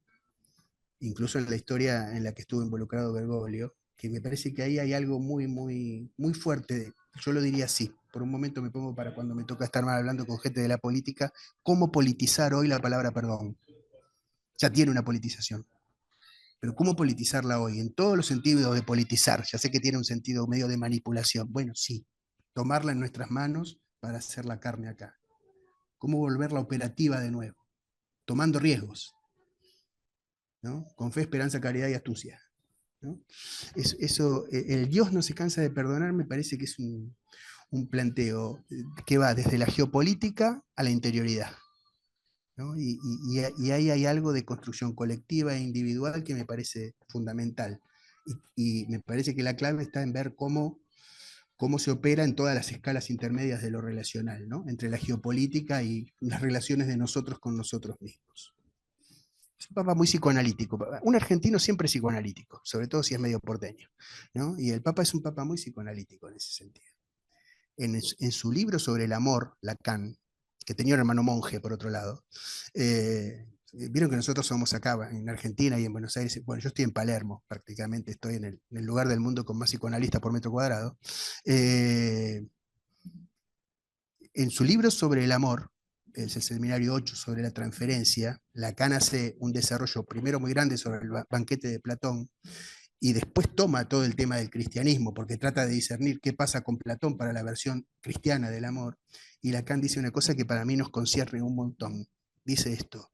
incluso en la historia en la que estuvo involucrado Bergoglio, que me parece que ahí hay algo muy fuerte, yo lo diría así, por un momento me pongo para cuando me toca estar mal hablando con gente de la política, cómo politizar hoy la palabra perdón. Ya tiene una politización, pero ¿cómo politizarla hoy? En todos los sentidos de politizar, ya sé que tiene un sentido medio de manipulación, bueno, sí, tomarla en nuestras manos para hacer la carne acá. ¿Cómo volverla operativa de nuevo? Tomando riesgos, ¿no? Con fe, esperanza, caridad y astucia, ¿no? El Dios no se cansa de perdonar, me parece que es un planteo que va desde la geopolítica a la interioridad, ¿no? Y ahí hay algo de construcción colectiva e individual que me parece fundamental. Y me parece que la clave está en ver cómo se opera en todas las escalas intermedias de lo relacional, ¿no? Entre la geopolítica y las relaciones de nosotros con nosotros mismos. Es un papa muy psicoanalítico. Un argentino siempre es psicoanalítico, sobre todo si es medio porteño, ¿no? Y el papa es un papa muy psicoanalítico en ese sentido. En su libro sobre el amor, Lacan, que tenía un hermano monje, por otro lado, vieron que nosotros somos acá, en Argentina y en Buenos Aires, bueno, yo estoy en Palermo, prácticamente estoy en el lugar del mundo con más psicoanalistas por metro cuadrado. En su libro sobre el amor, es el seminario 8 sobre la transferencia, Lacan hace un desarrollo primero muy grande sobre el banquete de Platón, y después toma todo el tema del cristianismo, porque trata de discernir qué pasa con Platón para la versión cristiana del amor. Y Lacan dice una cosa que para mí nos concierne un montón. Dice esto,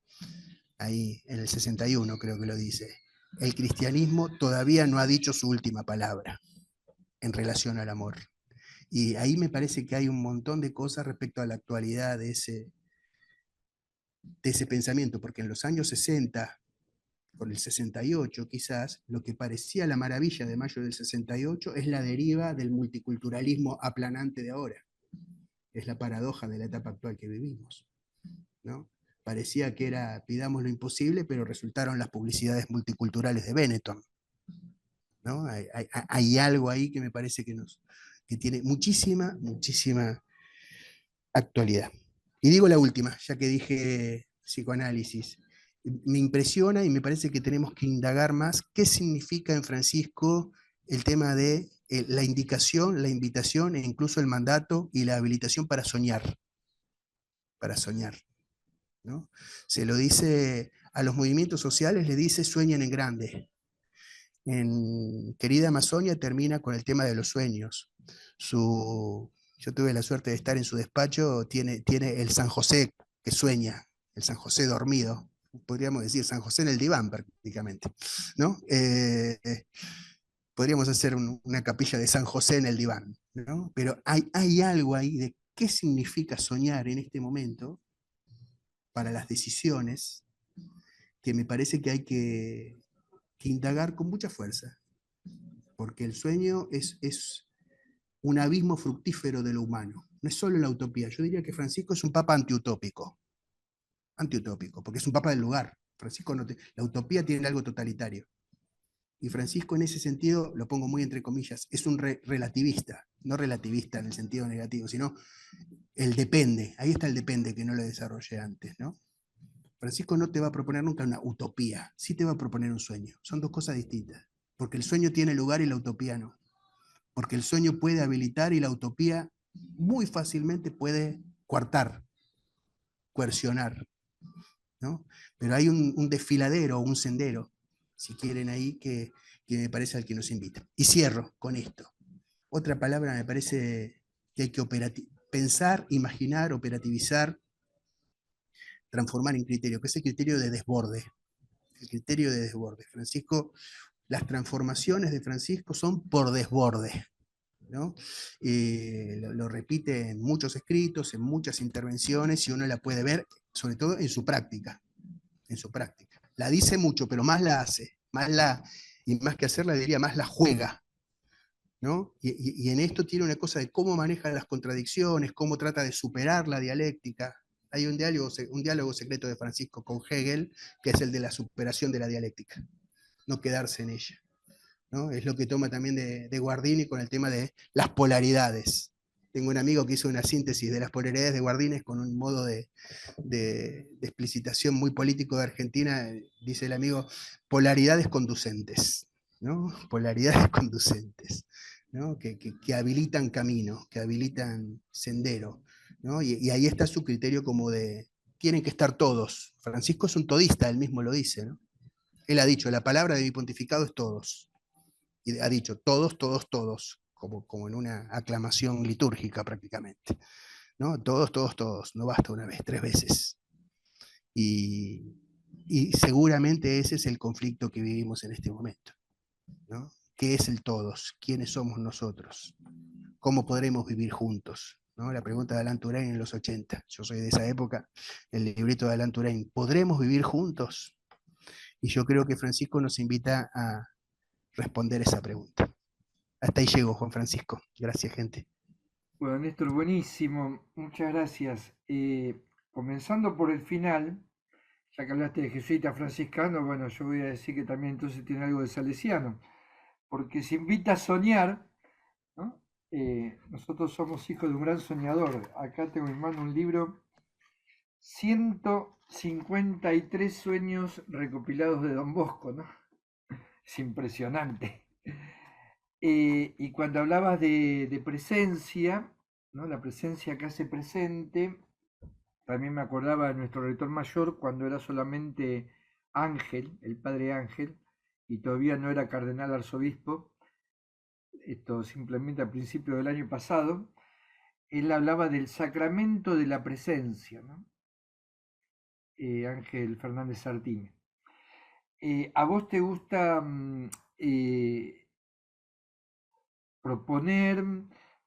ahí en el 61 creo que lo dice. El cristianismo todavía no ha dicho su última palabra en relación al amor. Y ahí me parece que hay un montón de cosas respecto a la actualidad de ese pensamiento, porque en los años 60, por el 68 quizás, lo que parecía la maravilla de mayo del 68 es la deriva del multiculturalismo aplanante de ahora. Es la paradoja de la etapa actual que vivimos, ¿no? Parecía que era pidamos lo imposible, pero resultaron las publicidades multiculturales de Benetton, ¿no? Hay algo ahí que me parece que tiene muchísima actualidad. Y digo la última, ya que dije psicoanálisis. Me impresiona y me parece que tenemos que indagar más qué significa en Francisco el tema de la indicación, la invitación e incluso el mandato y la habilitación para soñar, ¿no? Se lo dice a los movimientos sociales, le dice sueñen en grande. En Querida Amazonia termina con el tema de los sueños. Yo tuve la suerte de estar en su despacho, tiene el San José que sueña, el San José dormido, podríamos decir, San José en el diván prácticamente, ¿no? Podríamos hacer una capilla de San José en el diván, ¿no? Pero hay algo ahí de qué significa soñar en este momento para las decisiones que me parece que hay que indagar con mucha fuerza, porque el sueño es un abismo fructífero de lo humano, no es solo la utopía. Yo diría que Francisco es un papa antiutópico, porque es un papa del lugar. Francisco la utopía tiene algo totalitario. Y Francisco en ese sentido, lo pongo muy entre comillas, es un relativista, no relativista en el sentido negativo, sino el depende, ahí está el depende que no lo desarrollé antes, ¿no? Francisco no te va a proponer nunca una utopía, sí te va a proponer un sueño, son dos cosas distintas, porque el sueño tiene lugar y la utopía no, porque el sueño puede habilitar y la utopía muy fácilmente puede coartar, coercionar, ¿no? Pero hay un desfiladero, un sendero, si quieren ahí, que me parece al que nos invita. Y cierro con esto. Otra palabra me parece que hay que pensar, imaginar, operativizar, transformar en criterio, que es el criterio de desborde. El criterio de desborde. Francisco, las transformaciones de Francisco son por desborde, ¿no? Lo repite en muchos escritos, en muchas intervenciones, y uno la puede ver, sobre todo en su práctica. La dice mucho, pero más la hace. y más que hacerla, diría, más la juega, ¿no? Y en esto tiene una cosa de cómo maneja las contradicciones, cómo trata de superar la dialéctica. Hay un diálogo secreto de Francisco con Hegel, que es el de la superación de la dialéctica, no quedarse en ella, ¿no? Es lo que toma también de Guardini con el tema de las polaridades. Tengo un amigo que hizo una síntesis de las polaridades de Guardini con un modo de explicitación muy político de Argentina, dice el amigo, polaridades conducentes, ¿no? Polaridades conducentes, ¿no? Que habilitan camino, que habilitan sendero, ¿no? Y ahí está su criterio como de, tienen que estar todos. Francisco es un todista, él mismo lo dice, ¿no? Él ha dicho, la palabra de mi pontificado es todos. Y ha dicho todos, todos, todos, como en una aclamación litúrgica prácticamente. ¿No? Todos, todos, todos, no basta una vez, 3 veces. Y, y seguramente ese es el conflicto que vivimos en este momento, ¿no? ¿Qué es el todos? ¿Quiénes somos nosotros? ¿Cómo podremos vivir juntos? ¿No? La pregunta de Alan Turing en los 80, yo soy de esa época, el librito de Alan Turing, ¿podremos vivir juntos? Y yo creo que Francisco nos invita a responder esa pregunta. Hasta ahí llego, Juan Francisco. Gracias, gente. Bueno, Néstor, buenísimo, muchas gracias. Comenzando por el final, ya que hablaste de jesuita franciscano, bueno, yo voy a decir que también entonces tiene algo de salesiano, porque se invita a soñar, ¿no? Nosotros somos hijos de un gran soñador. Acá tengo en mano un libro, 153 sueños recopilados de Don Bosco, ¿no? Es impresionante. Y cuando hablabas de presencia, ¿no? La presencia que hace presente, también me acordaba de nuestro rector mayor cuando era solamente Ángel, el padre Ángel, y todavía no era cardenal arzobispo, esto simplemente a principio del año pasado, él hablaba del sacramento de la presencia, ¿no? Ángel Fernández Sartini. ¿A vos te gusta eh, proponer,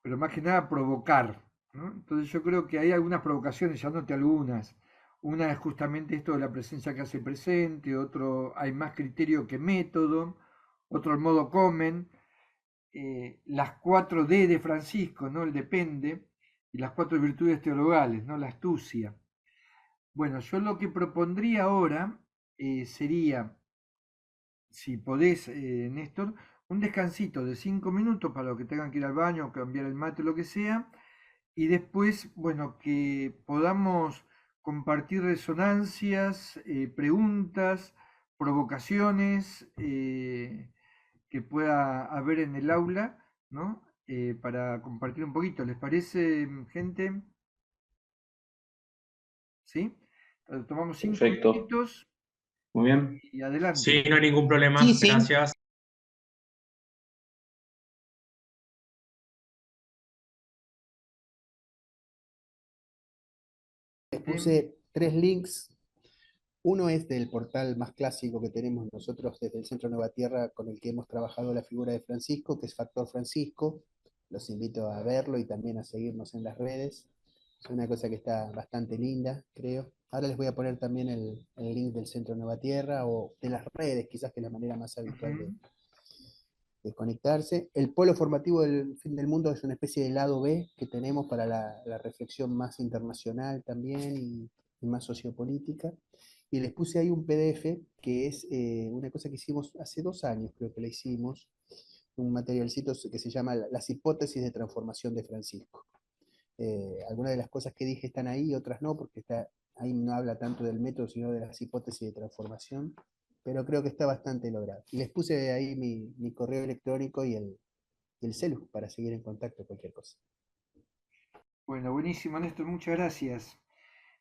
pero más que nada provocar, ¿no? Entonces yo creo que hay algunas provocaciones, ya noté algunas. Una es justamente esto de la presencia que hace presente, otro hay más criterio que método, otro el modo comen, las 4D de Francisco, ¿no? El depende, y las 4 virtudes teologales, ¿no? La astucia. Bueno, yo lo que propondría ahora sería, si podés, Néstor, un descansito de 5 minutos para los que tengan que ir al baño, cambiar el mate, lo que sea, y después, bueno, que podamos compartir resonancias, preguntas, provocaciones que pueda haber en el aula, ¿no? Para compartir un poquito. ¿Les parece, gente? ¿Sí? Tomamos cinco Perfecto, minutitos muy bien. y adelante. Sí, no hay ningún problema. Sí, sí. Gracias. Les puse 3 links. Uno es del portal más clásico que tenemos nosotros desde el Centro Nueva Tierra, con el que hemos trabajado la figura de Francisco, que es Factor Francisco. Los invito a verlo y también a seguirnos en las redes. Es una cosa que está bastante linda, creo. Ahora les voy a poner también el link del Centro Nueva Tierra o de las redes, quizás que es la manera más habitual de conectarse. El polo formativo del fin del mundo es una especie de lado B que tenemos para la reflexión más internacional también y más sociopolítica. Y les puse ahí un PDF que es una cosa que hicimos hace 2 años, creo que la hicimos, un materialcito que se llama Las hipótesis de transformación de Francisco. Algunas de las cosas que dije están ahí, otras no, porque ahí no habla tanto del método, sino de las hipótesis de transformación, pero creo que está bastante logrado. Y les puse ahí mi correo electrónico y el celu para seguir en contacto, cualquier cosa. Bueno, buenísimo, Néstor, muchas gracias.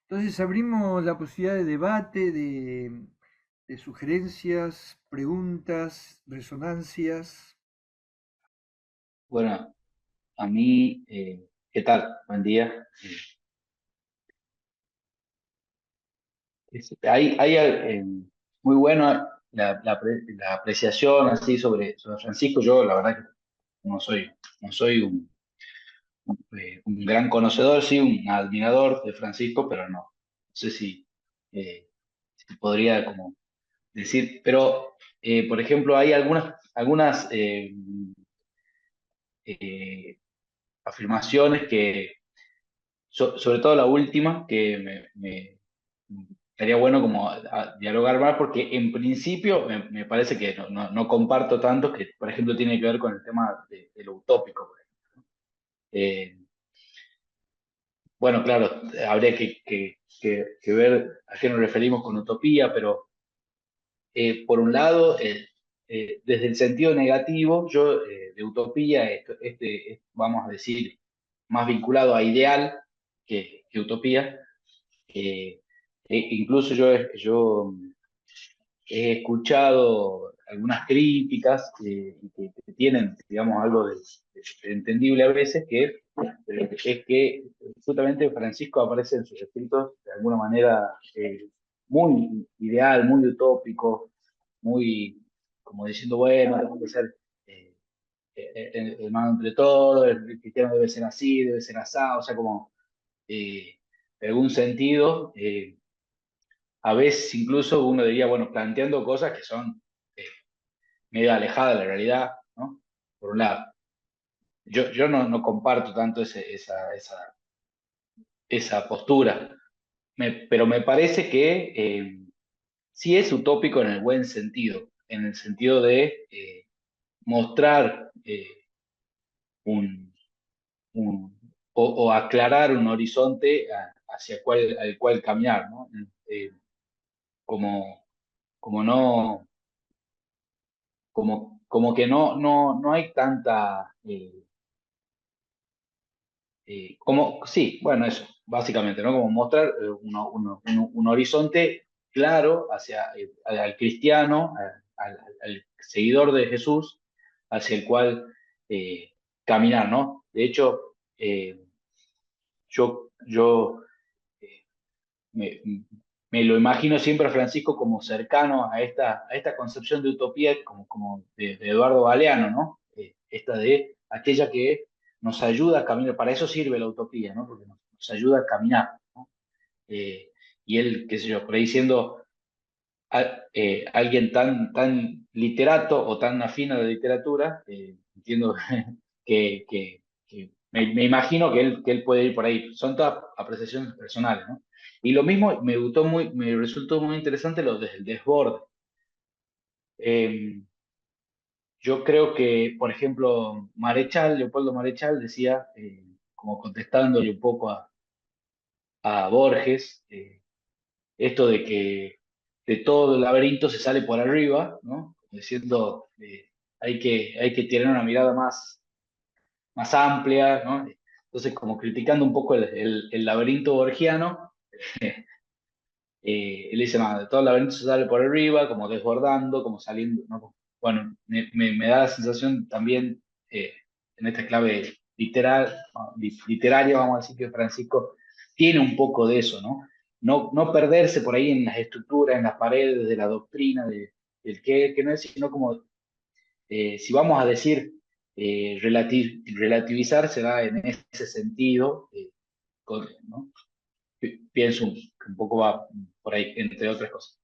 Entonces abrimos la posibilidad de debate, de sugerencias, preguntas, resonancias. Bueno, a mí, ¿qué tal? Buen día. Hay muy bueno la apreciación así sobre Francisco. Yo, la verdad, que no soy un gran conocedor, sí, un admirador de Francisco, pero no sé si podría como decir, pero, por ejemplo, hay algunas eh, afirmaciones que, sobre todo la última, que me estaría bueno como dialogar más, porque en principio me parece que no comparto tanto, que por ejemplo tiene que ver con el tema de lo utópico. Eh, bueno, claro, habría que ver a qué nos referimos con utopía, pero por un lado, desde el sentido negativo, yo de utopía, vamos a decir, más vinculado a ideal que utopía. Eh, Incluso yo he escuchado algunas críticas que tienen, digamos, algo de entendible a veces, es que justamente Francisco aparece en sus escritos de alguna manera muy ideal, muy utópico, muy como diciendo, bueno, tenemos que ser el mando entre todos, el cristiano debe ser así, debe ser asado, o sea, como eh, en algún sentido. A veces incluso uno diría, bueno, planteando cosas que son eh, medio alejadas de la realidad, ¿no? Por un lado, yo no comparto tanto esa postura, pero me parece que sí es utópico en el buen sentido, en el sentido de mostrar un, un- o aclarar un horizonte al cual caminar, ¿no? Como, como no como que no hay tanta, sí, bueno, eso, básicamente, ¿no? Como mostrar un horizonte claro hacia al cristiano, al seguidor de Jesús, hacia el cual caminar, ¿no? De hecho, yo eh, me, me lo imagino siempre a Francisco como cercano a esta concepción de utopía como de Eduardo Galeano, ¿no? Esta de aquella que nos ayuda a caminar, para eso sirve la utopía, ¿no? Porque nos ayuda a caminar, ¿no? Eh, y él, qué sé yo, por ahí siendo alguien tan literato o tan afín a la literatura, entiendo que me imagino que él puede ir por ahí. Son todas apreciaciones personales, ¿no? Y lo mismo me resultó muy interesante lo del desborde. Eh, yo creo que, por ejemplo, Leopoldo Marechal decía, como contestándole un poco a Borges, esto de que de todo el laberinto se sale por arriba, ¿no? Diciendo, hay que tener una mirada más amplia, ¿no? Entonces, como criticando un poco el laberinto borgiano, él dice, no, de todo el laberinto se sale por arriba, como desbordando, como saliendo, ¿no? Bueno, me da la sensación también, en esta clave literal, ¿no? Literaria, vamos a decir que Francisco tiene un poco de eso, ¿no? No perderse por ahí en las estructuras, en las paredes de la doctrina, del que no es, sino como, si vamos a decir, relativizar, se da en ese sentido, ¿no? Pienso que un poco va por ahí, entre otras cosas.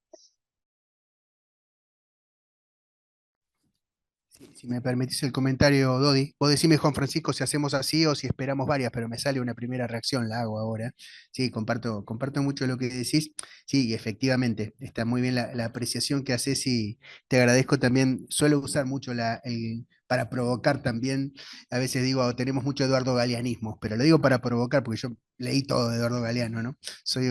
Si me permitís el comentario, Dodi, vos decime, Juan Francisco, si hacemos así o si esperamos varias, pero me sale una primera reacción, la hago ahora. Sí, comparto mucho lo que decís. Sí, efectivamente, está muy bien la apreciación que haces y te agradezco también. Suelo usar mucho para provocar también. A veces digo, tenemos mucho Eduardo Galeanismo, pero lo digo para provocar porque yo leí todo de Eduardo Galeano, ¿no? Soy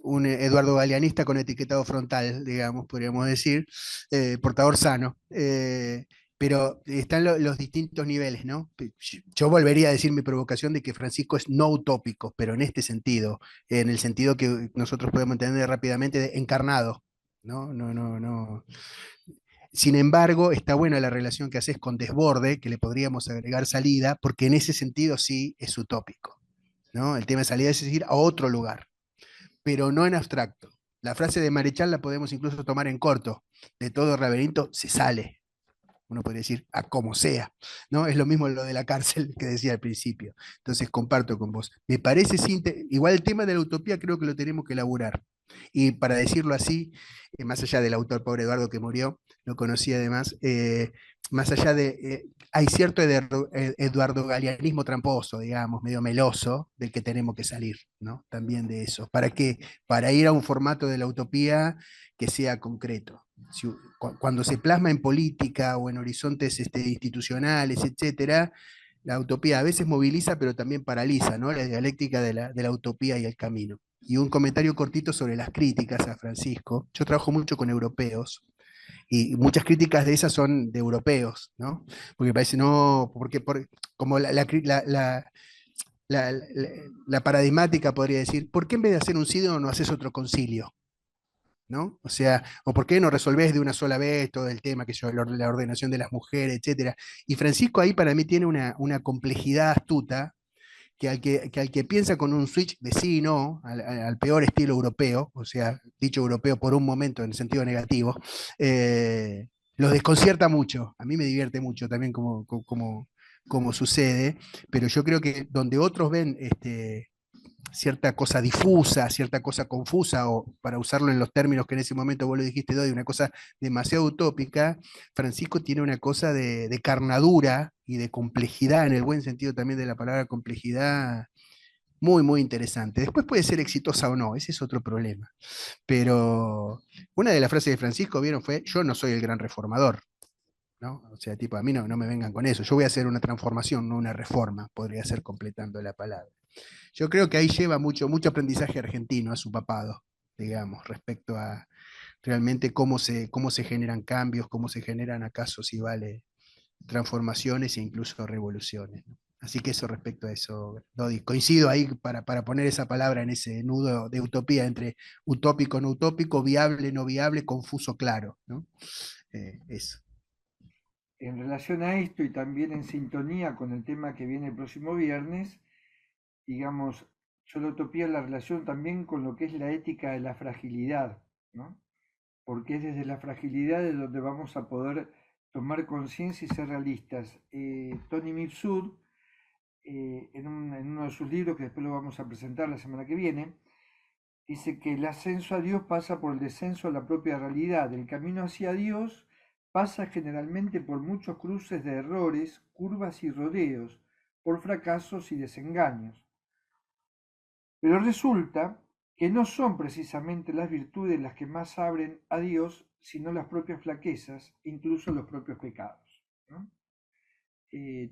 un Eduardo Galeanista con etiquetado frontal, digamos, podríamos decir, portador sano. Pero están los distintos niveles, ¿no? Yo volvería a decir mi provocación de que Francisco es no utópico, pero en este sentido, en el sentido que nosotros podemos entender rápidamente de encarnado, ¿no? No. Sin embargo, está buena la relación que haces con desborde, que le podríamos agregar salida, porque en ese sentido sí es utópico, ¿no? El tema de salida es decir, a otro lugar, pero no en abstracto. La frase de Marechal la podemos incluso tomar en corto. De todo laberinto se sale. Uno podría decir a como sea, ¿no? Es lo mismo lo de la cárcel que decía al principio. Entonces comparto con vos. Me parece igual el tema de la utopía creo que lo tenemos que elaborar. Y para decirlo así, más allá del autor pobre Eduardo que murió, lo conocí además, más allá de, hay cierto Eduardo Galeanismo tramposo, digamos, medio meloso, del que tenemos que salir, ¿no? También de eso. ¿Para qué? Para ir a un formato de la utopía que sea concreto. Cuando se plasma en política o en horizontes institucionales, etcétera, la utopía a veces moviliza, pero también paraliza, ¿no? La dialéctica de la utopía y el camino. Y un comentario cortito sobre las críticas a Francisco. Yo trabajo mucho con europeos y muchas críticas de esas son de europeos, ¿no? Porque parece, no, como la paradigmática podría decir, ¿por qué en vez de hacer un sínodo no haces otro concilio? ¿No? O sea, o por qué no resolvés de una sola vez todo el tema, que yo, la ordenación de las mujeres, etcétera. Y Francisco ahí para mí tiene una complejidad astuta que al que piensa con un switch de sí y no, al peor estilo europeo, o sea, dicho europeo por un momento en el sentido negativo, eh, los desconcierta mucho. A mí me divierte mucho también como sucede, pero yo creo que donde otros ven cierta cosa difusa, cierta cosa confusa, o para usarlo en los términos que en ese momento vos lo dijiste, Dodi, una cosa demasiado utópica, Francisco tiene una cosa de carnadura y de complejidad, en el buen sentido también de la palabra complejidad, muy, muy interesante. Después puede ser exitosa o no, ese es otro problema. Pero una de las frases de Francisco, vieron, fue, yo no soy el gran reformador. ¿No? O sea, tipo, a mí no me vengan con eso. Yo voy a hacer una transformación, no una reforma, podría ser completando la palabra. Yo creo que ahí lleva mucho aprendizaje argentino a su papado, digamos, respecto a realmente cómo se generan cambios, cómo se generan acaso, si vale, transformaciones e incluso revoluciones, ¿no? Así que eso respecto a eso, Dodi. Coincido ahí para poner esa palabra en ese nudo de utopía entre utópico, no utópico, viable, no viable, confuso, claro, ¿no? Eso. En relación a esto y también en sintonía con el tema que viene el próximo viernes, digamos, yo la utopía la relación también con lo que es la ética de la fragilidad, ¿no? Porque es desde la fragilidad de donde vamos a poder tomar conciencia y ser realistas. Tony Mifsud, en uno de sus libros, que después lo vamos a presentar la semana que viene, dice que el ascenso a Dios pasa por el descenso a la propia realidad. El camino hacia Dios pasa generalmente por muchos cruces de errores, curvas y rodeos, por fracasos y desengaños. Pero resulta que no son precisamente las virtudes las que más abren a Dios, sino las propias flaquezas, incluso los propios pecados, ¿no?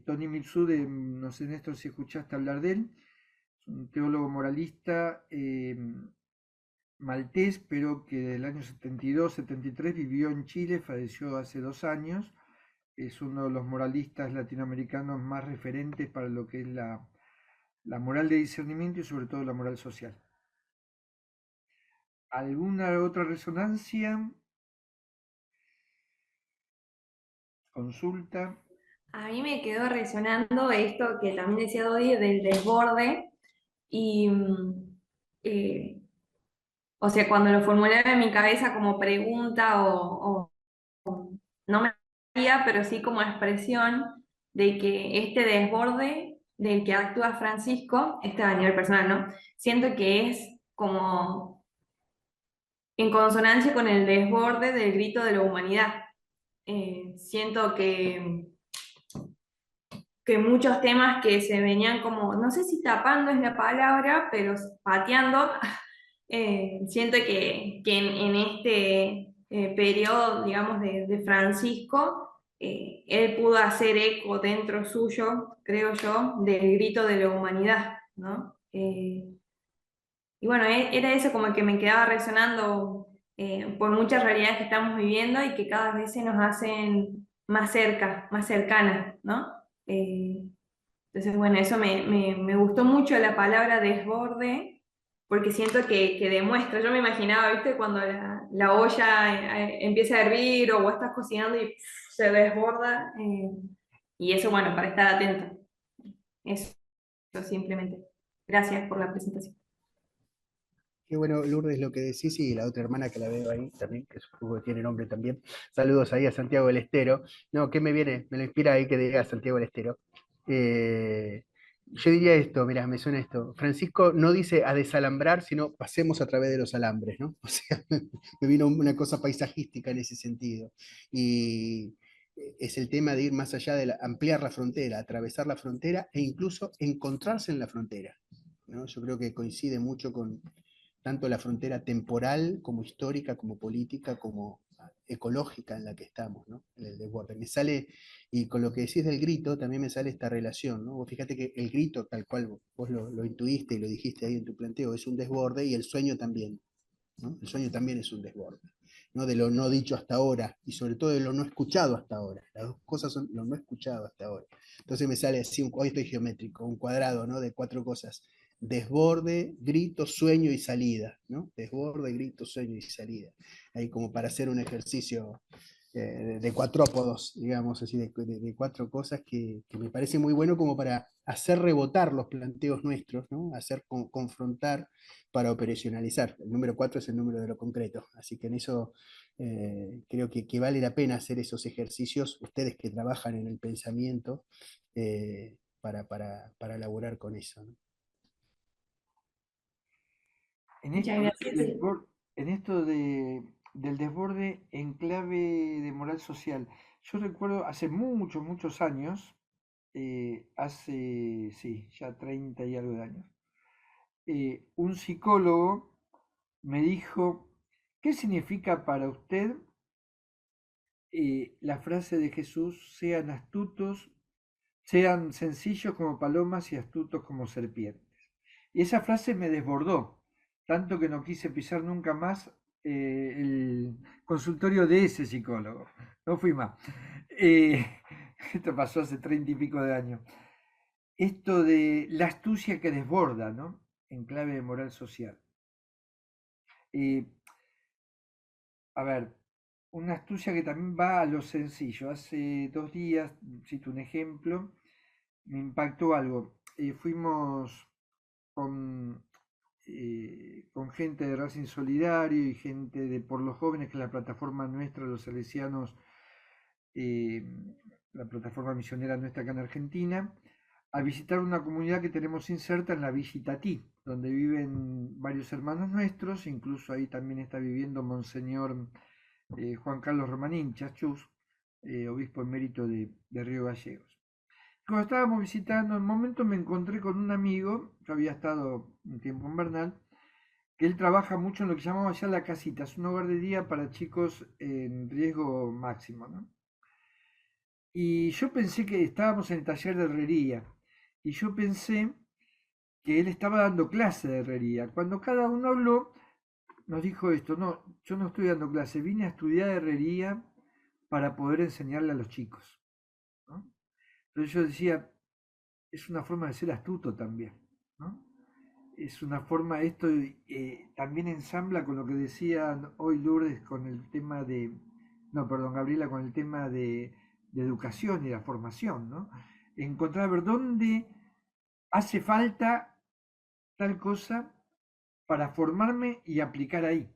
Tony Mitsude, no sé, Néstor, si escuchaste hablar de él, es un teólogo moralista maltés, pero que del año 72-73 vivió en Chile, falleció hace 2 años. Es uno de los moralistas latinoamericanos más referentes para lo que es la moral de discernimiento y sobre todo la moral social. ¿Alguna otra resonancia? Consulta. A mí me quedó resonando esto que también decía Dodi del desborde y, o sea, cuando lo formulaba en mi cabeza como pregunta o no me haría, pero sí como expresión de que este desborde del que actúa Francisco, este a nivel personal, ¿no? Siento que es como en consonancia con el desborde del grito de la humanidad. Siento que muchos temas que se venían como, no sé si tapando es la palabra, pero pateando, siento que en este periodo, digamos, de Francisco, él pudo hacer eco dentro suyo, creo yo, del grito de la humanidad, ¿no? Y bueno, era eso como que me quedaba resonando por muchas realidades que estamos viviendo y que cada vez se nos hacen más cerca, más cercanas, ¿no? Entonces, bueno, eso me gustó mucho la palabra desborde, porque siento que demuestra, yo me imaginaba, ¿viste? Cuando la olla empieza a hervir o vos estás cocinando y se desborda, y eso, bueno, para estar atento. Eso simplemente. Gracias por la presentación. Qué bueno, Lourdes, lo que decís, y la otra hermana que la veo ahí también, que supongo que tiene nombre también. Saludos ahí a Santiago del Estero. No, ¿qué me viene? Me lo inspira ahí que diga Santiago del Estero. Eh, Yo diría esto, mira, me suena esto. Francisco no dice a desalambrar, sino pasemos a través de los alambres, ¿no? O sea, me vino una cosa paisajística en ese sentido. Y es el tema de ir más allá de ampliar la frontera, atravesar la frontera e incluso encontrarse en la frontera, ¿no? Yo creo que coincide mucho con tanto la frontera temporal como histórica, como política, como ecológica en la que estamos, ¿no? En el desborde. Me sale, y con lo que decís del grito, también me sale esta relación, ¿no? Vos fíjate que el grito, tal cual vos lo intuiste y lo dijiste ahí en tu planteo, es un desborde y el sueño también, ¿no? El sueño también es un desborde, ¿no? De lo no dicho hasta ahora y sobre todo de lo no escuchado hasta ahora. Las dos cosas son lo no escuchado hasta ahora. Entonces me sale así, hoy estoy geométrico, un cuadrado, ¿no? De 4 cosas. Desborde, grito, sueño y salida, ¿no? Desborde, grito, sueño y salida. Ahí como para hacer un ejercicio de cuatrópodos, digamos así, de 4 cosas que me parece muy bueno como para hacer rebotar los planteos nuestros, ¿no? Hacer confrontar para operacionalizar. El número 4 es el número de lo concreto, así que en eso creo que vale la pena hacer esos ejercicios, ustedes que trabajan en el pensamiento, para elaborar con eso, ¿no? En Muchas esto, gracias. en esto del desborde en clave de moral social, yo recuerdo hace muchos, muchos años, hace, sí, ya 30 y algo de años, un psicólogo me dijo, ¿qué significa para usted la frase de Jesús, sean astutos, sean sencillos como palomas y astutos como serpientes? Y esa frase me desbordó, tanto que no quise pisar nunca más el consultorio de ese psicólogo. No fui más. Eh, Esto pasó hace 30 y pico de años. Esto de la astucia que desborda, ¿no? En clave de moral social. Eh, a ver, una astucia que también va a lo sencillo. Hace 2 días, cito un ejemplo, me impactó algo. Fuimos con con gente de Racing Solidario y gente de Por los Jóvenes, que es la plataforma nuestra, los salesianos, eh, la plataforma misionera nuestra acá en Argentina, a visitar una comunidad que tenemos inserta en la Villa Itatí, donde viven varios hermanos nuestros, incluso ahí también está viviendo Monseñor Juan Carlos Romanín Chachús, obispo emérito de Río Gallegos. Cuando estábamos visitando, en un momento me encontré con un amigo, yo había estado un tiempo en Bernal, que él trabaja mucho en lo que llamamos allá la casita, es un hogar de día para chicos en riesgo máximo, ¿no? Y yo pensé que estábamos en el taller de herrería, y yo pensé que él estaba dando clase de herrería. Cuando cada uno habló, nos dijo esto, no, yo no estoy dando clase, vine a estudiar herrería para poder enseñarle a los chicos, ¿no? Entonces yo decía, es una forma de ser astuto también, ¿no? Es una forma, esto también ensambla con lo que decían hoy Lourdes con el tema de, no, perdón, Gabriela, con el tema de educación y la formación, ¿no? Encontrar a ver dónde hace falta tal cosa para formarme y aplicar ahí.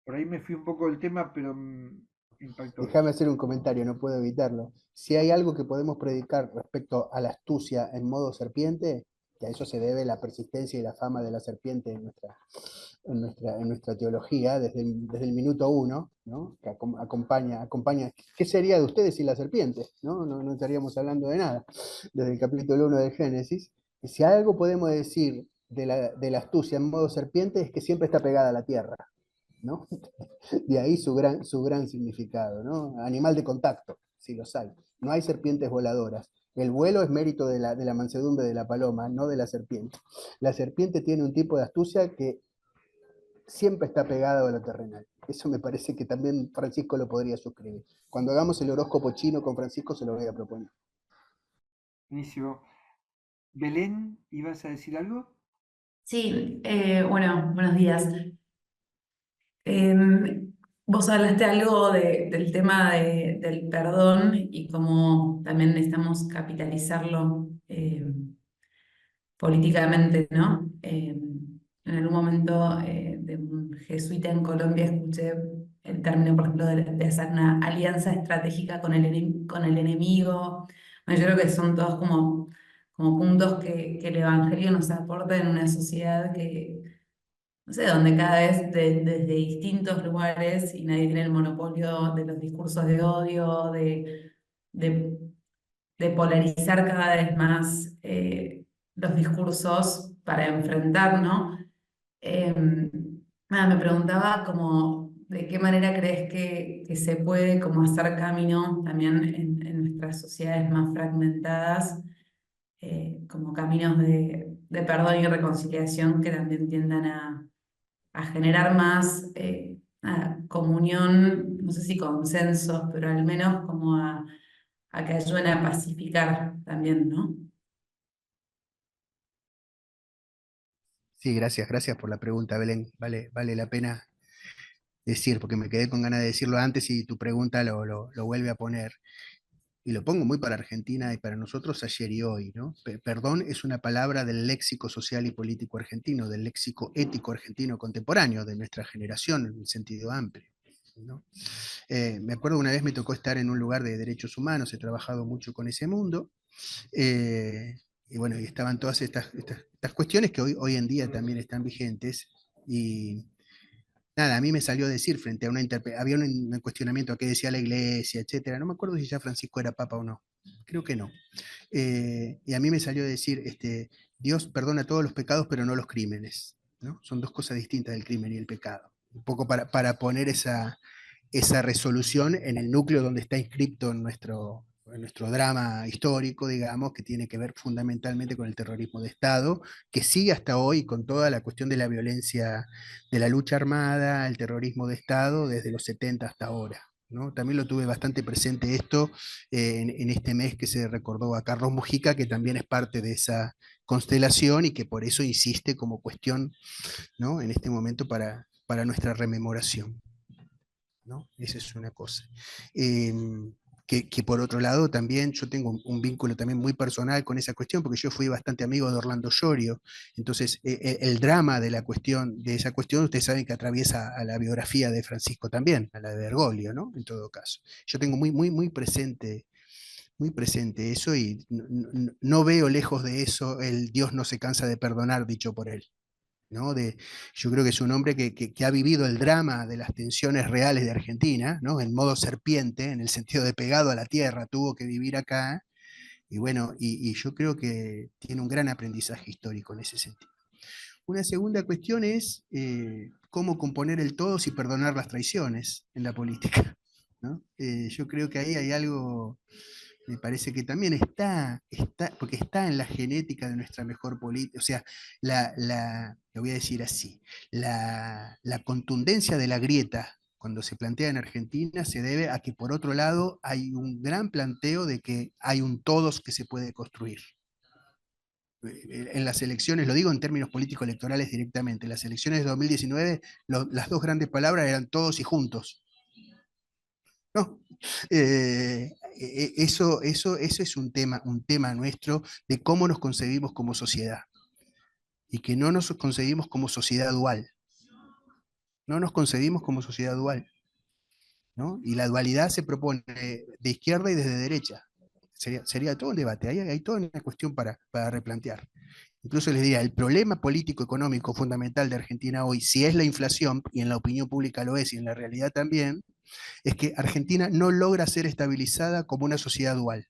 Por ahí me fui un poco del tema, pero me impactó eso. Déjame hacer un comentario, no puedo evitarlo. Si hay algo que podemos predicar respecto a la astucia en modo serpiente, que a eso se debe la persistencia y la fama de la serpiente en nuestra teología desde el minuto uno, ¿no? Que acompaña. ¿Qué sería de ustedes sin la serpiente? No estaríamos hablando de nada. Desde el capítulo 1 del Génesis. Y si algo podemos decir de la astucia en modo serpiente es que siempre está pegada a la tierra, ¿no? De ahí su gran significado, ¿no? Animal de contacto, si los hay. No hay serpientes voladoras. El vuelo es mérito de la mansedumbre de la paloma, no de la serpiente. La serpiente tiene un tipo de astucia que siempre está pegado a lo terrenal. Eso me parece que también Francisco lo podría suscribir. Cuando hagamos el horóscopo chino con Francisco se lo voy a proponer. Buenísimo. Belén, ¿ibas a decir algo? Sí, bueno, buenos días. Vos hablaste algo del tema del perdón y cómo también necesitamos capitalizarlo políticamente, ¿no? En algún momento de un jesuita en Colombia escuché el término, por ejemplo, de hacer una alianza estratégica con el enemigo Bueno, yo creo que son todos como puntos que el Evangelio nos aporta en una sociedad que, no sé, donde cada vez desde distintos lugares y nadie tiene el monopolio de los discursos de odio, de, de polarizar cada vez más los discursos para enfrentar, ¿no? Nada, me preguntaba como de qué manera crees que se puede como hacer camino también en nuestras sociedades más fragmentadas, como caminos de perdón y reconciliación que también tiendan a generar más nada, comunión, no sé si consensos, pero al menos como a que ayuden a pacificar también, ¿no? Sí, gracias por la pregunta, Belén. Vale la pena decir, porque me quedé con ganas de decirlo antes y tu pregunta lo vuelve a poner. Y lo pongo muy para Argentina y para nosotros ayer y hoy, ¿no? Perdón es una palabra del léxico social y político argentino, del léxico ético argentino contemporáneo, de nuestra generación en un sentido amplio, ¿no? Me acuerdo una vez me tocó estar en un lugar de derechos humanos, he trabajado mucho con ese mundo, eh, y bueno, y estaban todas estas cuestiones que hoy en día también están vigentes, y nada, a mí me salió a decir frente a había un cuestionamiento a qué decía la iglesia, etcétera. No me acuerdo si ya Francisco era papa o no. Creo que no. Y a mí me salió a decir, Dios perdona todos los pecados, pero no los crímenes, ¿no? Son dos cosas distintas del crimen y el pecado. Un poco para poner esa resolución en el núcleo donde está inscripto en nuestro drama histórico, digamos, que tiene que ver fundamentalmente con el terrorismo de Estado, que sigue hasta hoy con toda la cuestión de la violencia, de la lucha armada, el terrorismo de Estado, desde los 70 hasta ahora, ¿no? También lo tuve bastante presente esto en este mes que se recordó a Carlos Mujica, que también es parte de esa constelación y que por eso insiste como cuestión, ¿no? En este momento para nuestra rememoración, ¿no? Esa es una cosa. Eh, que por otro lado también yo tengo un vínculo también muy personal con esa cuestión, porque yo fui bastante amigo de Orlando Llorio, entonces el drama de esa cuestión, ustedes saben que atraviesa a la biografía de Francisco también, a la de Bergoglio, ¿no? En todo caso. Yo tengo muy presente eso y no veo lejos de eso el Dios no se cansa de perdonar dicho por él, ¿no? Yo creo que es un hombre que ha vivido el drama de las tensiones reales de Argentina, ¿no? En modo serpiente, en el sentido de pegado a la tierra, tuvo que vivir acá, y bueno, y yo creo que tiene un gran aprendizaje histórico en ese sentido. Una segunda cuestión es cómo componer el todos y perdonar las traiciones en la política, ¿no? Yo creo que ahí hay algo, me parece que también porque está en la genética de nuestra mejor política, o sea, lo voy a decir así, la contundencia de la grieta cuando se plantea en Argentina se debe a que por otro lado hay un gran planteo de que hay un todos que se puede construir. En las elecciones, lo digo en términos político-electorales directamente, en las elecciones de 2019 las dos grandes palabras eran todos y juntos, ¿no? Eso es un tema nuestro de cómo nos concebimos como sociedad y que no nos concebimos como sociedad dual, no nos concebimos como sociedad dual, ¿no? Y la dualidad se propone de izquierda y desde derecha. Sería todo un debate, hay toda una cuestión para replantear. Incluso les diría, el problema político-económico fundamental de Argentina hoy, si es la inflación, y en la opinión pública lo es, y en la realidad también, es que Argentina no logra ser estabilizada como una sociedad dual.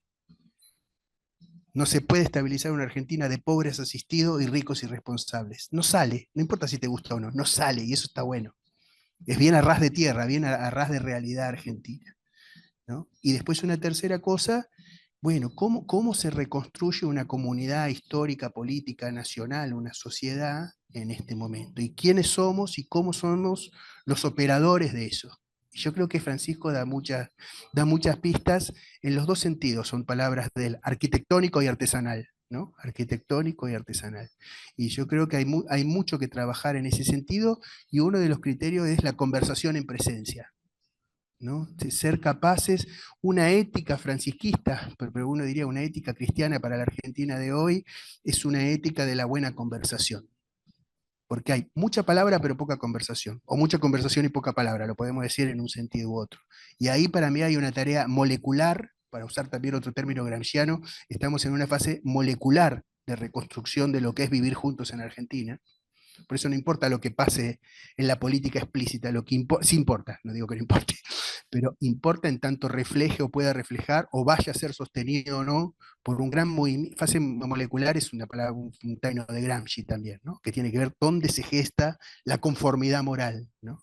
No se puede estabilizar una Argentina de pobres asistidos y ricos irresponsables. No sale, no importa si te gusta o no, no sale, y eso está bueno. Es bien a ras de tierra, bien a ras de realidad argentina, ¿no? Y después una tercera cosa, bueno, ¿cómo se reconstruye una comunidad histórica, política, nacional, una sociedad en este momento? ¿Y quiénes somos y cómo somos los operadores de eso? Y yo creo que Francisco da muchas pistas en los dos sentidos, son palabras del arquitectónico y artesanal, ¿no? Arquitectónico y artesanal. Y yo creo que hay mucho que trabajar en ese sentido, y uno de los criterios es la conversación en presencia, ¿no? De ser capaces, una ética francisquista, pero uno diría una ética cristiana para la Argentina de hoy, es una ética de la buena conversación. Porque hay mucha palabra pero poca conversación, o mucha conversación y poca palabra, lo podemos decir en un sentido u otro. Y ahí para mí hay una tarea molecular para usar también otro término gramsciano, estamos en una fase molecular de reconstrucción de lo que es vivir juntos en Argentina. Por eso no importa lo que pase en la política explícita, lo que sí importa, no digo que no importe, pero importa en tanto refleje o pueda reflejar o vaya a ser sostenido o no por un gran movimiento. Fase molecular es una palabra, un término de Gramsci también, ¿no? Que tiene que ver dónde se gesta la conformidad moral, ¿no?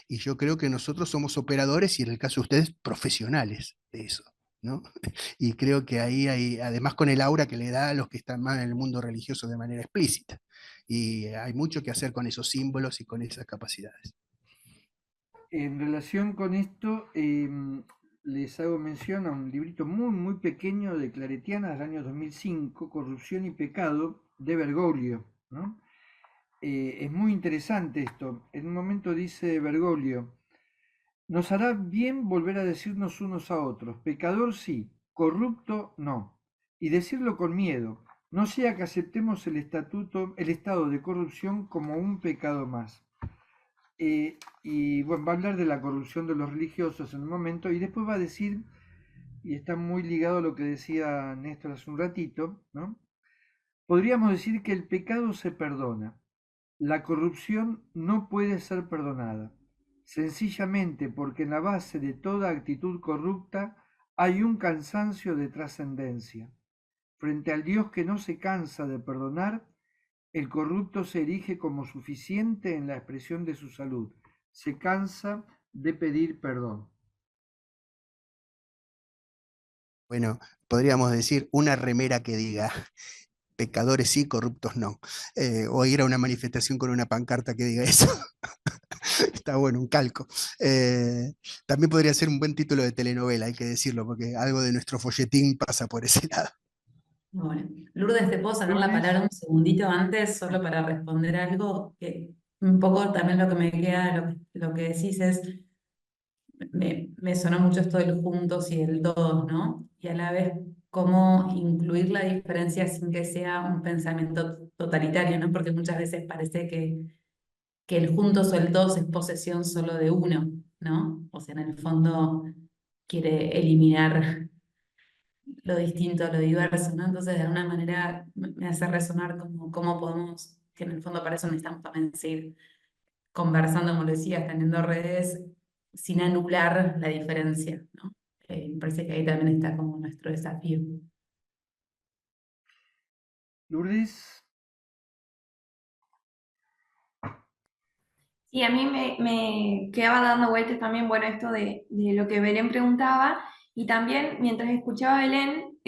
Y yo creo que nosotros somos operadores y en el caso de ustedes profesionales de eso, ¿no? Y creo que ahí hay, además con el aura que le da a los que están más en el mundo religioso de manera explícita. Y hay mucho que hacer con esos símbolos y con esas capacidades. En relación con esto, les hago mención a un librito muy, muy pequeño de Claretiana del año 2005, Corrupción y Pecado, de Bergoglio, ¿no? Es muy interesante esto. En un momento dice Bergoglio, nos hará bien volver a decirnos unos a otros, pecador sí, corrupto no, y decirlo con miedo, no sea que aceptemos el estado de corrupción como un pecado más. Y bueno, va a hablar de la corrupción de los religiosos en un momento, y después va a decir, y está muy ligado a lo que decía Néstor hace un ratito, ¿no? Podríamos decir que el pecado se perdona, la corrupción no puede ser perdonada, sencillamente porque en la base de toda actitud corrupta hay un cansancio de trascendencia. Frente al Dios que no se cansa de perdonar, el corrupto se erige como suficiente en la expresión de su salud, se cansa de pedir perdón. Bueno, podríamos decir una remera que diga pecadores sí, corruptos no. O ir a una manifestación con una pancarta que diga eso. Está bueno, un calco. También podría ser un buen título de telenovela, hay que decirlo, porque algo de nuestro folletín pasa por ese lado. Bueno, Lourdes, ¿te puedo sacar la Lourdes, palabra un segundito antes, solo para responder algo? Que un poco también lo que me queda, lo que decís es, me sonó mucho esto del juntos y del todos, ¿no? Y a la vez, cómo incluir la diferencia sin que sea un pensamiento totalitario, ¿no? Porque muchas veces parece que el juntos o el todos es posesión solo de uno, ¿no? O sea, en el fondo quiere eliminar lo distinto, lo diverso, ¿no? Entonces, de alguna manera me hace resonar como cómo podemos, que en el fondo para eso necesitamos también seguir conversando, como lo decías, teniendo redes sin anular la diferencia, ¿no? Me parece que ahí también está como nuestro desafío. Lourdes, Sí, a mí me quedaba dando vueltas también, bueno, esto de lo que Belén preguntaba, y también mientras escuchaba a Belén,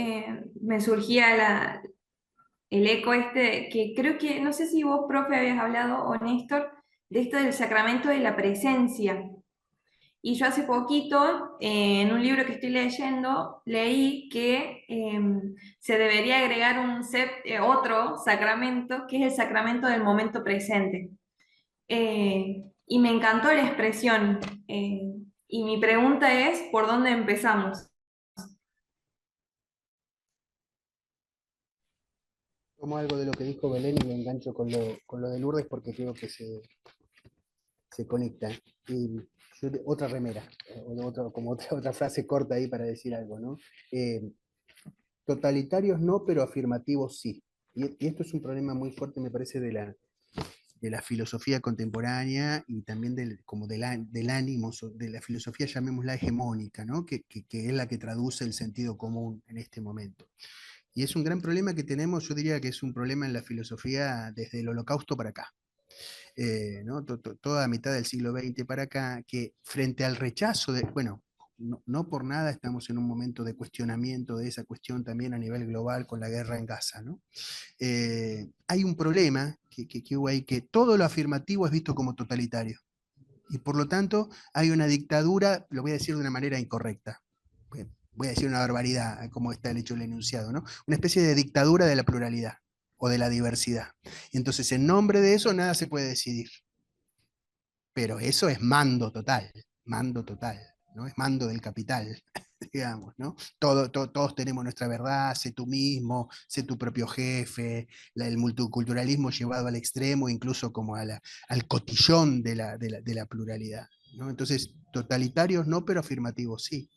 me surgía el eco este, que creo que, no sé si vos, profe, habías hablado, o Néstor, de esto del sacramento de la presencia. Y yo hace poquito, en un libro que estoy leyendo, leí que se debería agregar otro sacramento, que es el sacramento del momento presente. Y me encantó la expresión. Y mi pregunta es, ¿por dónde empezamos? Como algo de lo que dijo Belén y lo engancho con lo de Lourdes porque creo que se conecta. Y otra remera, como otra frase corta ahí para decir algo, ¿no? Totalitarios no, pero afirmativos sí. Y esto es un problema muy fuerte, me parece, de la filosofía contemporánea y también como del ánimo, de la filosofía, llamémosla hegemónica, ¿no? que es la que traduce el sentido común en este momento. Y es un gran problema que tenemos, yo diría que es un problema en la filosofía desde el Holocausto para acá. ¿No? Toda mitad del siglo XX para acá, que frente al rechazo bueno, no por nada estamos en un momento de cuestionamiento de esa cuestión también a nivel global con la guerra en Gaza, ¿no? Hay un problema que hubo ahí, que todo lo afirmativo es visto como totalitario. Y por lo tanto hay una dictadura, lo voy a decir de una manera incorrecta, voy a decir una barbaridad, como está el hecho del enunciado, ¿no? Una especie de dictadura de la pluralidad o de la diversidad. Y entonces en nombre de eso nada se puede decidir. Pero eso es mando total, ¿no? Es mando del capital, digamos, ¿no? Todos tenemos nuestra verdad, sé tú mismo, sé tu propio jefe, el multiculturalismo llevado al extremo, incluso como al cotillón de la pluralidad, ¿no? Entonces, totalitarios no, pero afirmativos sí.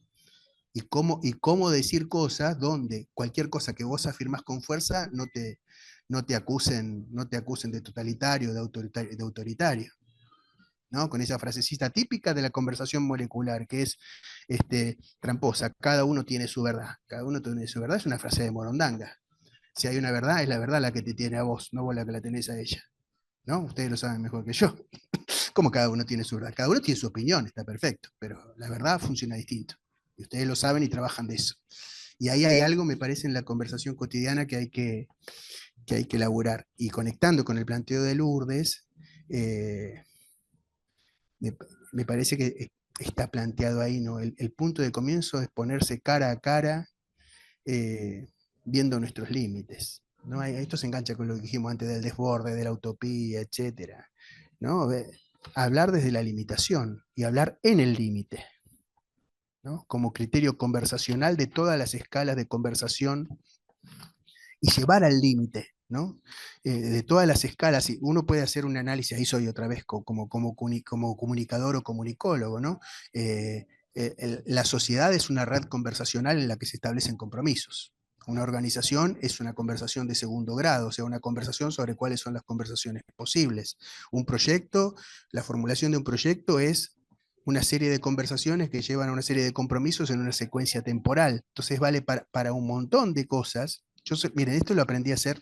y cómo decir cosas donde cualquier cosa que vos afirmás con fuerza no te acusen de totalitario, de autoritario. ¿No? Con esa frasecita típica de la conversación molecular, que es tramposa, cada uno tiene su verdad, cada uno tiene su verdad, es una frase de Morondanga. Si hay una verdad, es la verdad la que te tiene a vos, no vos la que la tenés a ella. ¿No? Ustedes lo saben mejor que yo. Como cada uno tiene su verdad, cada uno tiene su opinión, está perfecto, pero la verdad funciona distinto. Y ustedes lo saben y trabajan de eso. Y ahí hay algo, me parece, en la conversación cotidiana que hay que elaborar. Y conectando con el planteo de Lourdes, eh, me, me parece que está planteado ahí, ¿no? El punto de comienzo es ponerse cara a cara, eh, viendo nuestros límites, ¿no? Esto se engancha con lo que dijimos antes del desborde, de la utopía, etcétera, ¿no? Hablar desde la limitación y hablar en el límite, ¿no? Como criterio conversacional de todas las escalas de conversación y llevar al límite, ¿no? De todas las escalas, y uno puede hacer un análisis, ahí soy otra vez como comunicador o comunicólogo, ¿no? La sociedad es una red conversacional en la que se establecen compromisos. Una organización es una conversación de segundo grado, o sea, una conversación sobre cuáles son las conversaciones posibles. Un proyecto, la formulación de un proyecto es una serie de conversaciones que llevan a una serie de compromisos en una secuencia temporal. Entonces vale para un montón de cosas. Miren, esto lo aprendí a hacer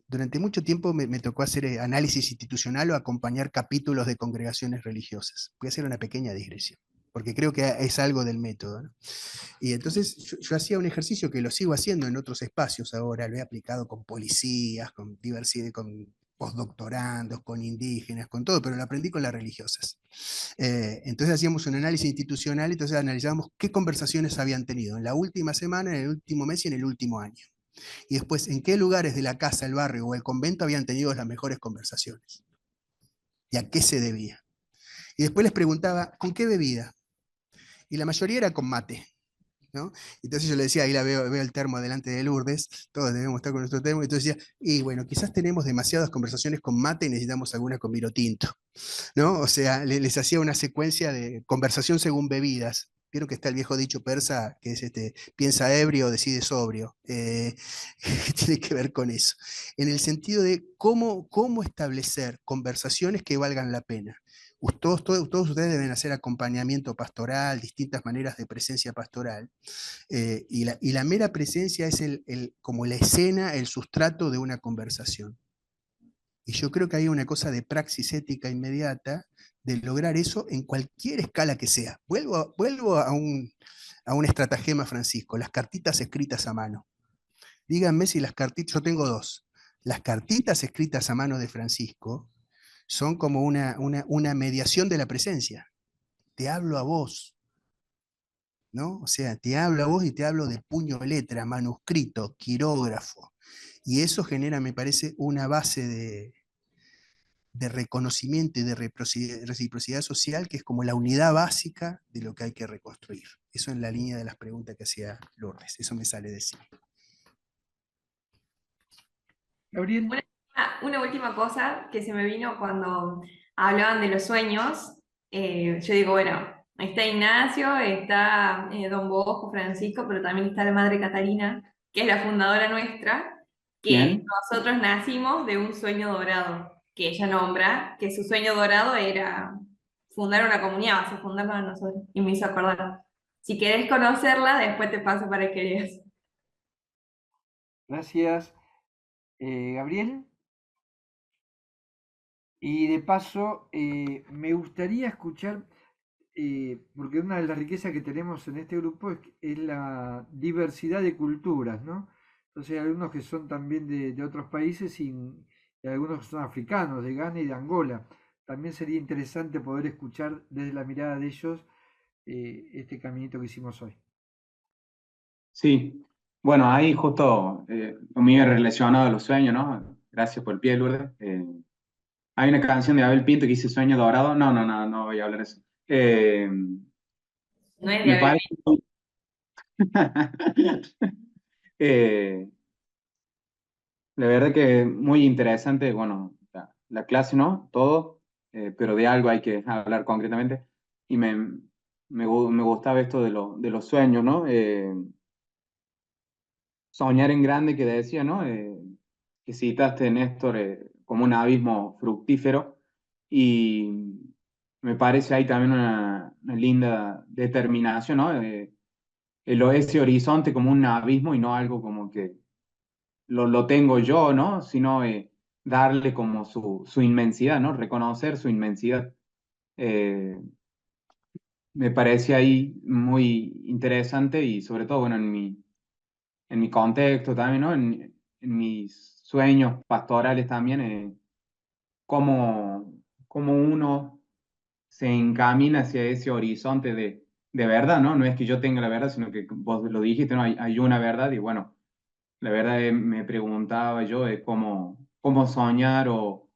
durante mucho tiempo me tocó hacer análisis institucional o acompañar capítulos de congregaciones religiosas. Voy a hacer una pequeña digresión, porque creo que es algo del método, ¿no? Y entonces yo hacía un ejercicio que lo sigo haciendo en otros espacios ahora, lo he aplicado con policías, con diversidad, con postdoctorandos, con indígenas, con todo, pero lo aprendí con las religiosas. Entonces hacíamos un análisis institucional, entonces analizábamos qué conversaciones habían tenido en la última semana, en el último mes y en el último año. Y después, en qué lugares de la casa, el barrio o el convento habían tenido las mejores conversaciones. Y a qué se debía. Y después les preguntaba, ¿con qué bebida? Y la mayoría era con mate, ¿no? Entonces yo le decía, ahí veo el termo delante de Lourdes, todos debemos estar con nuestro termo, y entonces decía, y bueno, quizás tenemos demasiadas conversaciones con mate y necesitamos alguna con vino tinto, ¿no? O sea, les hacía una secuencia de conversación según bebidas. Vieron que está el viejo dicho persa, que es piensa ebrio, decide sobrio, que tiene que ver con eso, en el sentido de cómo establecer conversaciones que valgan la pena. Todos ustedes deben hacer acompañamiento pastoral, distintas maneras de presencia pastoral, y la mera presencia es como la escena, el sustrato de una conversación. Y yo creo que hay una cosa de praxis ética inmediata de lograr eso en cualquier escala que sea. Vuelvo a un estratagema, Francisco, las cartitas escritas a mano. Díganme si las cartitas, yo tengo dos. Las cartitas escritas a mano de Francisco son como una mediación de la presencia. Te hablo a vos, ¿no? O sea, te hablo a vos y te hablo de puño, letra, manuscrito, quirógrafo. Y eso genera, me parece, una base de reconocimiento y de reciprocidad social, que es como la unidad básica de lo que hay que reconstruir. Eso en la línea de las preguntas que hacía Lourdes, eso me sale de sí. Gabriel, Una última cosa que se me vino cuando hablaban de los sueños. Yo digo, bueno, está Ignacio, está Don Bosco, Francisco, pero también está la Madre Catalina, que es la fundadora nuestra, que Bien. nosotros nacimos de un sueño dorado, que ella nombra, que su sueño dorado era fundar una comunidad, o sea, fundarla nosotros, y me hizo acordar. Si querés conocerla, después te paso para que leas. gracias. Gabriel, y de paso, me gustaría escuchar, porque una de las riquezas que tenemos en este grupo es la diversidad de culturas, ¿no? Entonces hay algunos que son también de otros países y algunos que son africanos, de Ghana y de Angola. También sería interesante poder escuchar desde la mirada de ellos este caminito que hicimos hoy. Sí, bueno, ahí justo muy relacionado a los sueños, ¿no? Gracias por el pie, Lourdes. Hay una canción de Abel Pinto que dice Sueño Dorado. No voy a hablar de eso. No es de Me haber. parece... eh, la verdad que muy interesante, bueno, la clase, ¿no? Todo, pero de algo hay que hablar concretamente. Y me gustaba esto de los sueños, ¿no? Soñar en grande que decía, ¿no? Que citaste, Néstor, como un abismo fructífero, y me parece ahí también una linda determinación, ¿no? Ese horizonte como un abismo y no algo como que lo tengo yo, ¿no? Sino darle como su inmensidad, ¿no? Reconocer su inmensidad. Eh, Me parece ahí muy interesante y sobre todo, bueno, en mi contexto también, ¿no? En mis sueños pastorales también, cómo, cómo uno se encamina hacia ese horizonte de verdad, ¿no? No es que yo tenga la verdad, sino que vos lo dijiste, ¿no? Hay una verdad y bueno, la verdad me preguntaba yo de cómo soñar o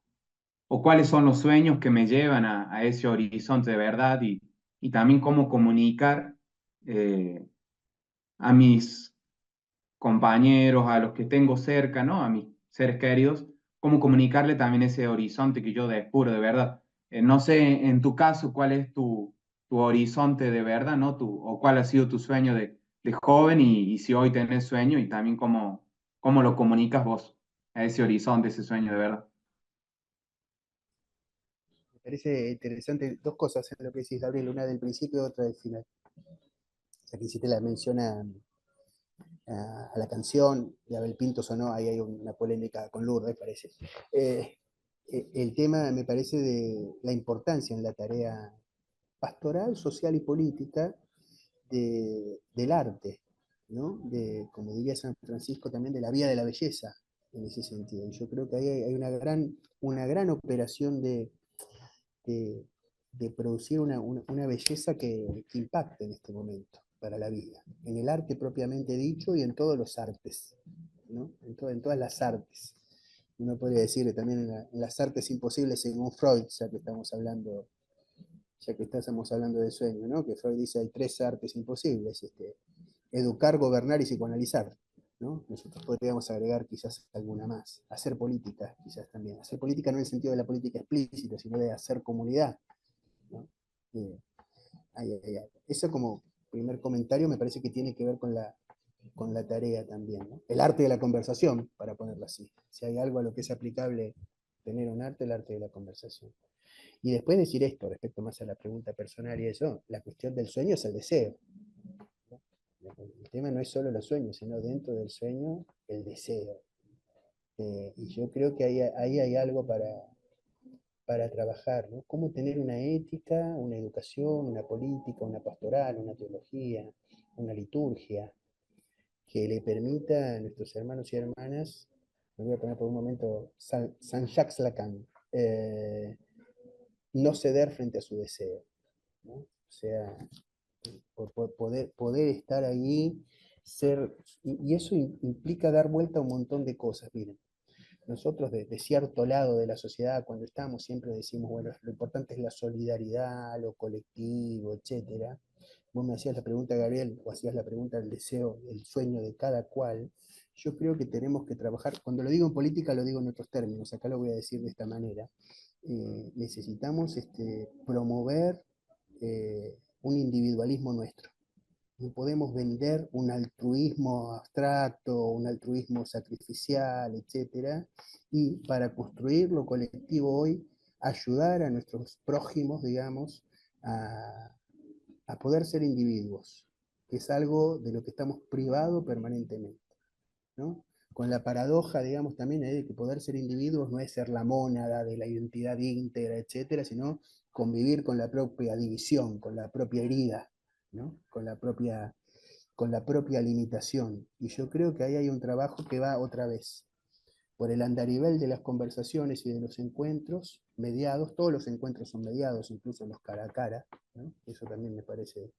cuáles son los sueños que me llevan a ese horizonte de verdad y también cómo comunicar eh, a mis compañeros, a los que tengo cerca, ¿no? A mis seres queridos, cómo comunicarle también ese horizonte que yo descubro de verdad. No sé, en tu caso, cuál es tu horizonte de verdad, ¿no? O cuál ha sido tu sueño de joven y si hoy tenés sueño y también cómo lo comunicas vos a ese horizonte, ese sueño de verdad. Me parece interesante dos cosas en lo que decís, Gabriel, una del principio y otra del final. O sea, que hiciste la mención a la canción de Abel Pintos o no, ahí hay una polémica con Lourdes, parece. Eh, el tema me parece de la importancia en la tarea pastoral, social y política del arte, ¿no? Como diría San Francisco, también de la vía de la belleza, en ese sentido. Y yo creo que ahí hay una gran operación de, de producir una belleza que impacte en este momento para la vida, en el arte propiamente dicho y en todos los artes, ¿no? En todas las artes. Uno podría decir que también en las artes imposibles según Freud, ya que estamos hablando de sueño, ¿no? Que Freud dice hay tres artes imposibles, educar, gobernar y psicoanalizar, ¿no? Nosotros podríamos agregar quizás alguna más, hacer política quizás también, hacer política no en el sentido de la política explícita, sino de hacer comunidad, ¿no? Eh, Eso como primer comentario me parece que tiene que ver con la tarea también, ¿no? El arte de la conversación, para ponerlo así. Si hay algo a lo que es aplicable tener un arte, el arte de la conversación. Y después decir esto, respecto más a la pregunta personal y eso, la cuestión del sueño es el deseo. ¿No? El tema no es solo los sueños, sino dentro del sueño el deseo. Y yo creo que ahí hay algo para trabajar, ¿no? Cómo tener una ética, una educación, una política, una pastoral, una teología, una liturgia, que le permita a nuestros hermanos y hermanas, me voy a poner por un momento Saint-Jacques Lacan, no ceder frente a su deseo, ¿no? O sea, poder estar ahí, y eso implica dar vuelta a un montón de cosas, miren. Nosotros de cierto lado de la sociedad, cuando estamos, siempre decimos, bueno, lo importante es la solidaridad, lo colectivo, etcétera. Vos me hacías la pregunta, Gabriel, o hacías la pregunta del deseo, el sueño de cada cual. Yo creo que tenemos que trabajar, cuando lo digo en política lo digo en otros términos, acá lo voy a decir de esta manera. Necesitamos promover un individualismo nuestro. No podemos vender un altruismo abstracto, un altruismo sacrificial, etcétera, y para construir lo colectivo hoy, ayudar a nuestros prójimos, digamos, a, a poder ser individuos, que es algo de lo que estamos privados permanentemente, ¿no? Con la paradoja, digamos, también de que poder ser individuos no es ser la mónada de la identidad íntegra, etcétera, sino convivir con la propia división, con la propia herida, ¿no? Con la propia limitación. Y yo creo que ahí hay un trabajo que va otra vez por el andarivel de las conversaciones y de los encuentros mediados, todos los encuentros son mediados, incluso los cara a cara, ¿no? Eso también me parece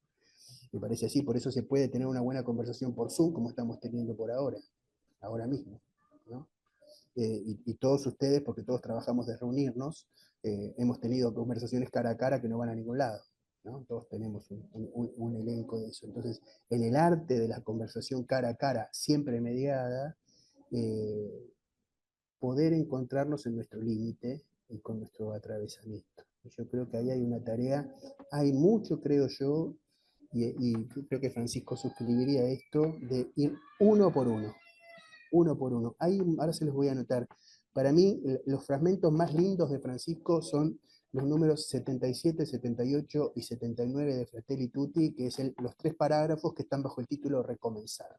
así, por eso se puede tener una buena conversación por Zoom como estamos teniendo por ahora mismo, ¿no? Y todos ustedes, porque todos trabajamos de reunirnos, hemos tenido conversaciones cara a cara que no van a ningún lado, ¿no? Todos tenemos un elenco de eso. Entonces, en el arte de la conversación cara a cara, siempre mediada, eh, poder encontrarnos en nuestro límite y con nuestro atravesamiento. Yo creo que ahí hay una tarea, hay mucho, creo yo, y creo que Francisco suscribiría esto, de ir uno por uno, uno por uno. Ahora se los voy a anotar. Para mí, los fragmentos más lindos de Francisco son los números 77, 78 y 79 de Fratelli Tutti, que es los 3 parágrafos que están bajo el título Recomenzar.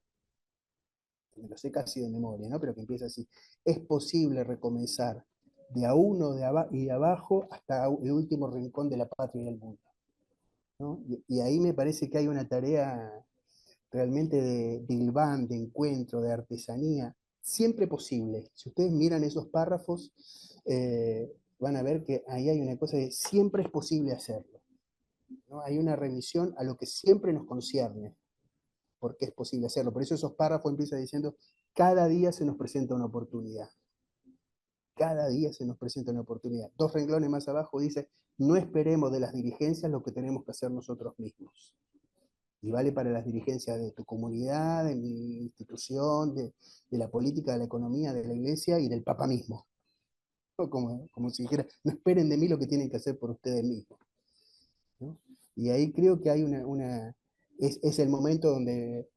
Me lo sé casi de memoria, ¿no? Pero que empieza así. Es posible recomenzar de a uno y de abajo hasta el último rincón de la patria y del mundo, ¿no? Y ahí me parece que hay una tarea realmente de hilván, de encuentro, de artesanía, siempre posible. Si ustedes miran esos párrafos, van a ver que ahí hay una cosa de siempre es posible hacerlo, ¿no? Hay una remisión a lo que siempre nos concierne, porque es posible hacerlo. Por eso esos párrafos empiezan diciendo, cada día se nos presenta una oportunidad. Cada día se nos presenta una oportunidad. 2 renglones más abajo dice, no esperemos de las dirigencias lo que tenemos que hacer nosotros mismos. Y vale para las dirigencias de tu comunidad, de mi institución, de la política, de la economía, de la iglesia y del Papa mismo. Como si dijera, no esperen de mí lo que tienen que hacer por ustedes mismos, ¿no? Y ahí creo que hay es el momento donde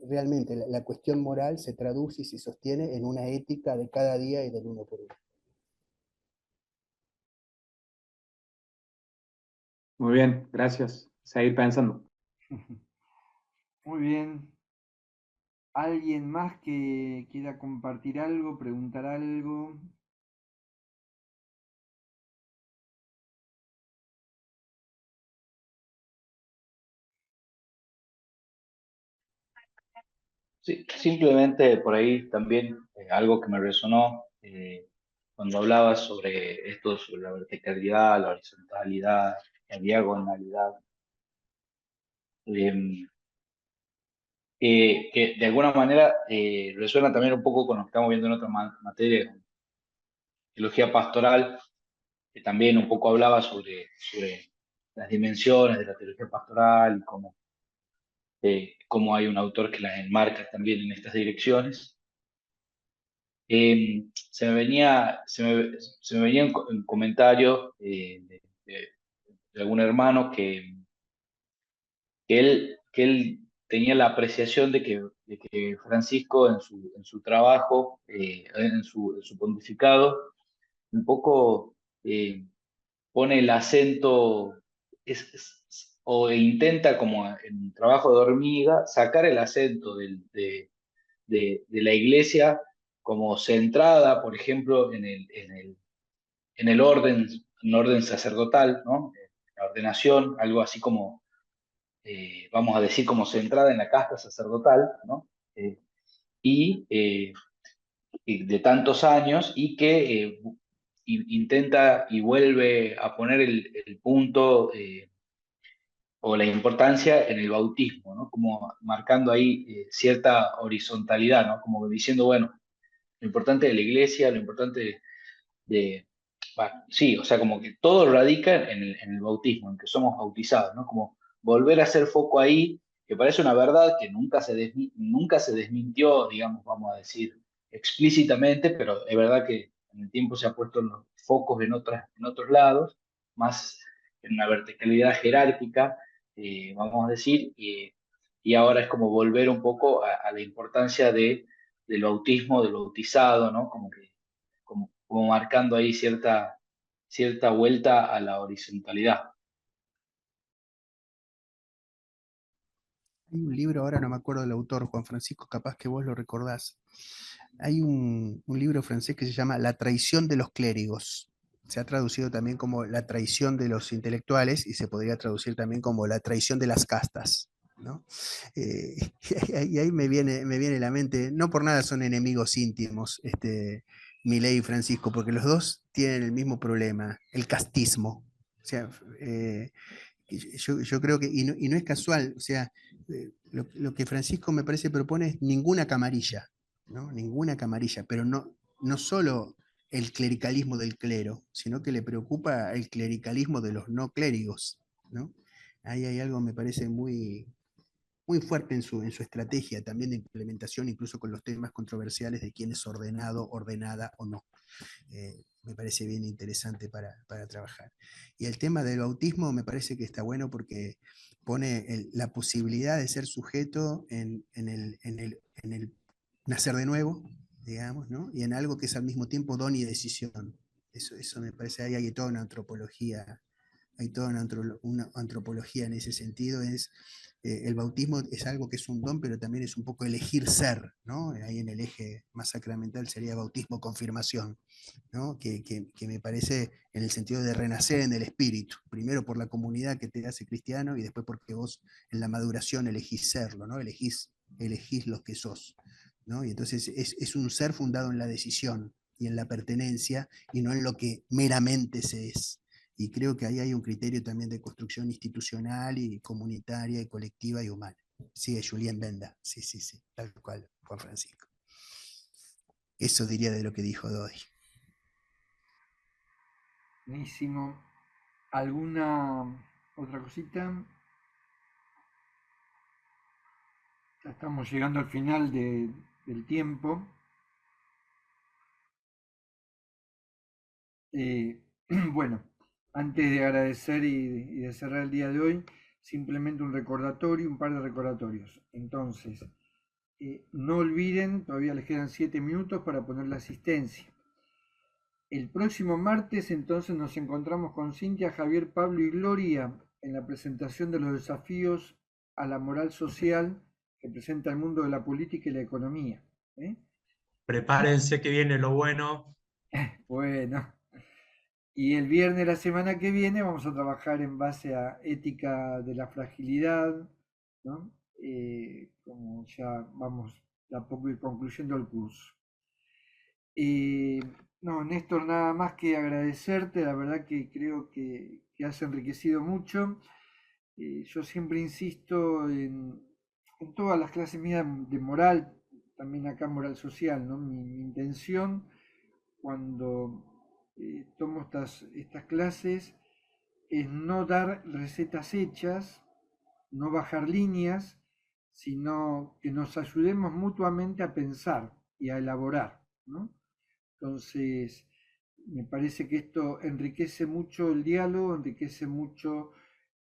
realmente la cuestión moral se traduce y se sostiene en una ética de cada día y del uno por uno. Muy bien, gracias. Seguir pensando. Muy bien. ¿Alguien más que quiera compartir algo, preguntar algo? Sí, simplemente por ahí también algo que me resonó cuando hablabas sobre esto, sobre la verticalidad, la horizontalidad, la diagonalidad, eh, que de alguna manera resuena también un poco con lo que estamos viendo en otra materia, teología pastoral, que también un poco hablaba sobre las dimensiones de la teología pastoral y cómo hay un autor que las enmarca también en estas direcciones. Se me venía un comentario de algún hermano que él tenía la apreciación de que Francisco en su trabajo, en su pontificado, un poco pone el acento o intenta como en un trabajo de hormiga sacar el acento de la iglesia como centrada, por ejemplo, en el orden, un orden sacerdotal, ¿no? La ordenación, algo así como, vamos a decir, como centrada en la casta sacerdotal, ¿no? Y, y de tantos años y que intenta y vuelve a poner el punto o la importancia en el bautismo, ¿no? Como marcando ahí cierta horizontalidad, ¿no? Como diciendo, bueno, lo importante de la iglesia, lo importante bueno, sí, o sea, como que todo radica en el bautismo, en que somos bautizados, ¿no? Como volver a hacer foco ahí, que parece una verdad que nunca se desmintió, digamos, vamos a decir, explícitamente, pero es verdad que en el tiempo se ha puesto los focos en otros lados, más en una verticalidad jerárquica, vamos a decir, y ahora es como volver un poco a la importancia del bautismo, del bautizado, ¿no? Como que como marcando ahí cierta vuelta a la horizontalidad. Hay un libro, ahora no me acuerdo del autor, Juan Francisco, capaz que vos lo recordás. Hay un libro francés que se llama La traición de los clérigos. Se ha traducido también como La traición de los intelectuales y se podría traducir también como La traición de las castas, ¿no? Eh, y ahí me viene a la mente, no por nada son enemigos íntimos, Milei y Francisco, porque los dos tienen el mismo problema, el castismo. O sea, yo creo que, y no es casual, o sea, lo que Francisco me parece propone es ninguna camarilla, ¿no? Ninguna camarilla, pero no solo el clericalismo del clero, sino que le preocupa el clericalismo de los no clérigos, ¿no? Ahí hay algo, me parece, muy fuerte en su estrategia también de implementación, incluso con los temas controversiales de quién es ordenado, ordenada o no. me parece bien interesante para trabajar. Y el tema del bautismo me parece que está bueno porque pone la posibilidad de ser sujeto en el nacer de nuevo, digamos, ¿no? Y en algo que es al mismo tiempo don y decisión. Eso me parece, ahí hay toda una antropología. Hay toda una antropología en ese sentido. El bautismo es algo que es un don, pero también es un poco elegir ser, ¿no? Ahí en el eje más sacramental sería bautismo-confirmación, ¿no? Que me parece en el sentido de renacer en el espíritu, primero por la comunidad que te hace cristiano y después porque vos en la maduración elegís serlo, ¿no? Elegís lo que sos, ¿no? Y entonces es un ser fundado en la decisión y en la pertenencia y no en lo que meramente se es. Y creo que ahí hay un criterio también de construcción institucional y comunitaria y colectiva y humana. Sigue Julien Benda, sí, tal cual, Juan Francisco. Eso diría de lo que dijo Dodi. Buenísimo. ¿Alguna otra cosita? Ya estamos llegando al final del tiempo. Bueno, antes de agradecer y de cerrar el día de hoy, simplemente un recordatorio, un par de recordatorios. Entonces, no olviden, todavía les quedan 7 minutos para poner la asistencia. El próximo martes entonces nos encontramos con Cintia, Javier, Pablo y Gloria en la presentación de los desafíos a la moral social que presenta el mundo de la política y la economía. Prepárense que viene lo bueno. Bueno, y el viernes de la semana que viene vamos a trabajar en base a ética de la fragilidad, ¿no? Como ya vamos de a poco ir concluyendo el curso. No, Néstor, nada más que agradecerte, la verdad que creo que has enriquecido mucho. Yo siempre insisto en todas las clases mías de moral, también acá moral social, ¿no? Mi intención cuando tomo estas clases es no dar recetas hechas, no bajar líneas, sino que nos ayudemos mutuamente a pensar y a elaborar, ¿no? Entonces, me parece que esto enriquece mucho el diálogo, enriquece mucho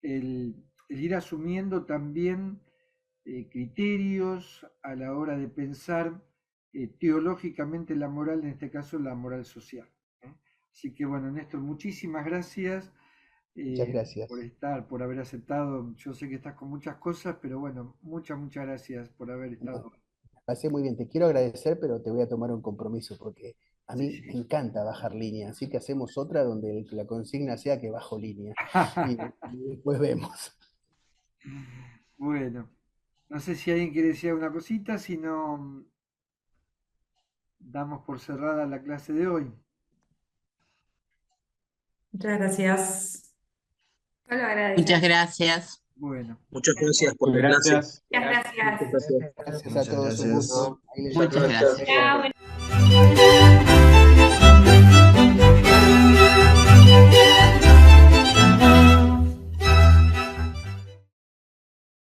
el ir asumiendo también criterios a la hora de pensar teológicamente la moral, en este caso la moral social. Así que bueno, Néstor, muchísimas gracias Muchas gracias. por haber aceptado. Yo sé que estás con muchas cosas, pero bueno, muchas gracias por haber estado. Pasé muy bien, te quiero agradecer, pero te voy a tomar un compromiso porque a mí Sí. me encanta bajar línea, así que hacemos otra donde la consigna sea que bajo línea y después vemos. Bueno, no sé si alguien quiere decir alguna cosita, si no, damos por cerrada la clase de hoy. Muchas gracias. Yo lo agradezco. Muchas gracias. Bueno, Muchas gracias por la clase. Gracias. Muchas gracias. Gracias a todos, un gusto. Ahí les Muchas dejo. gracias. Chao.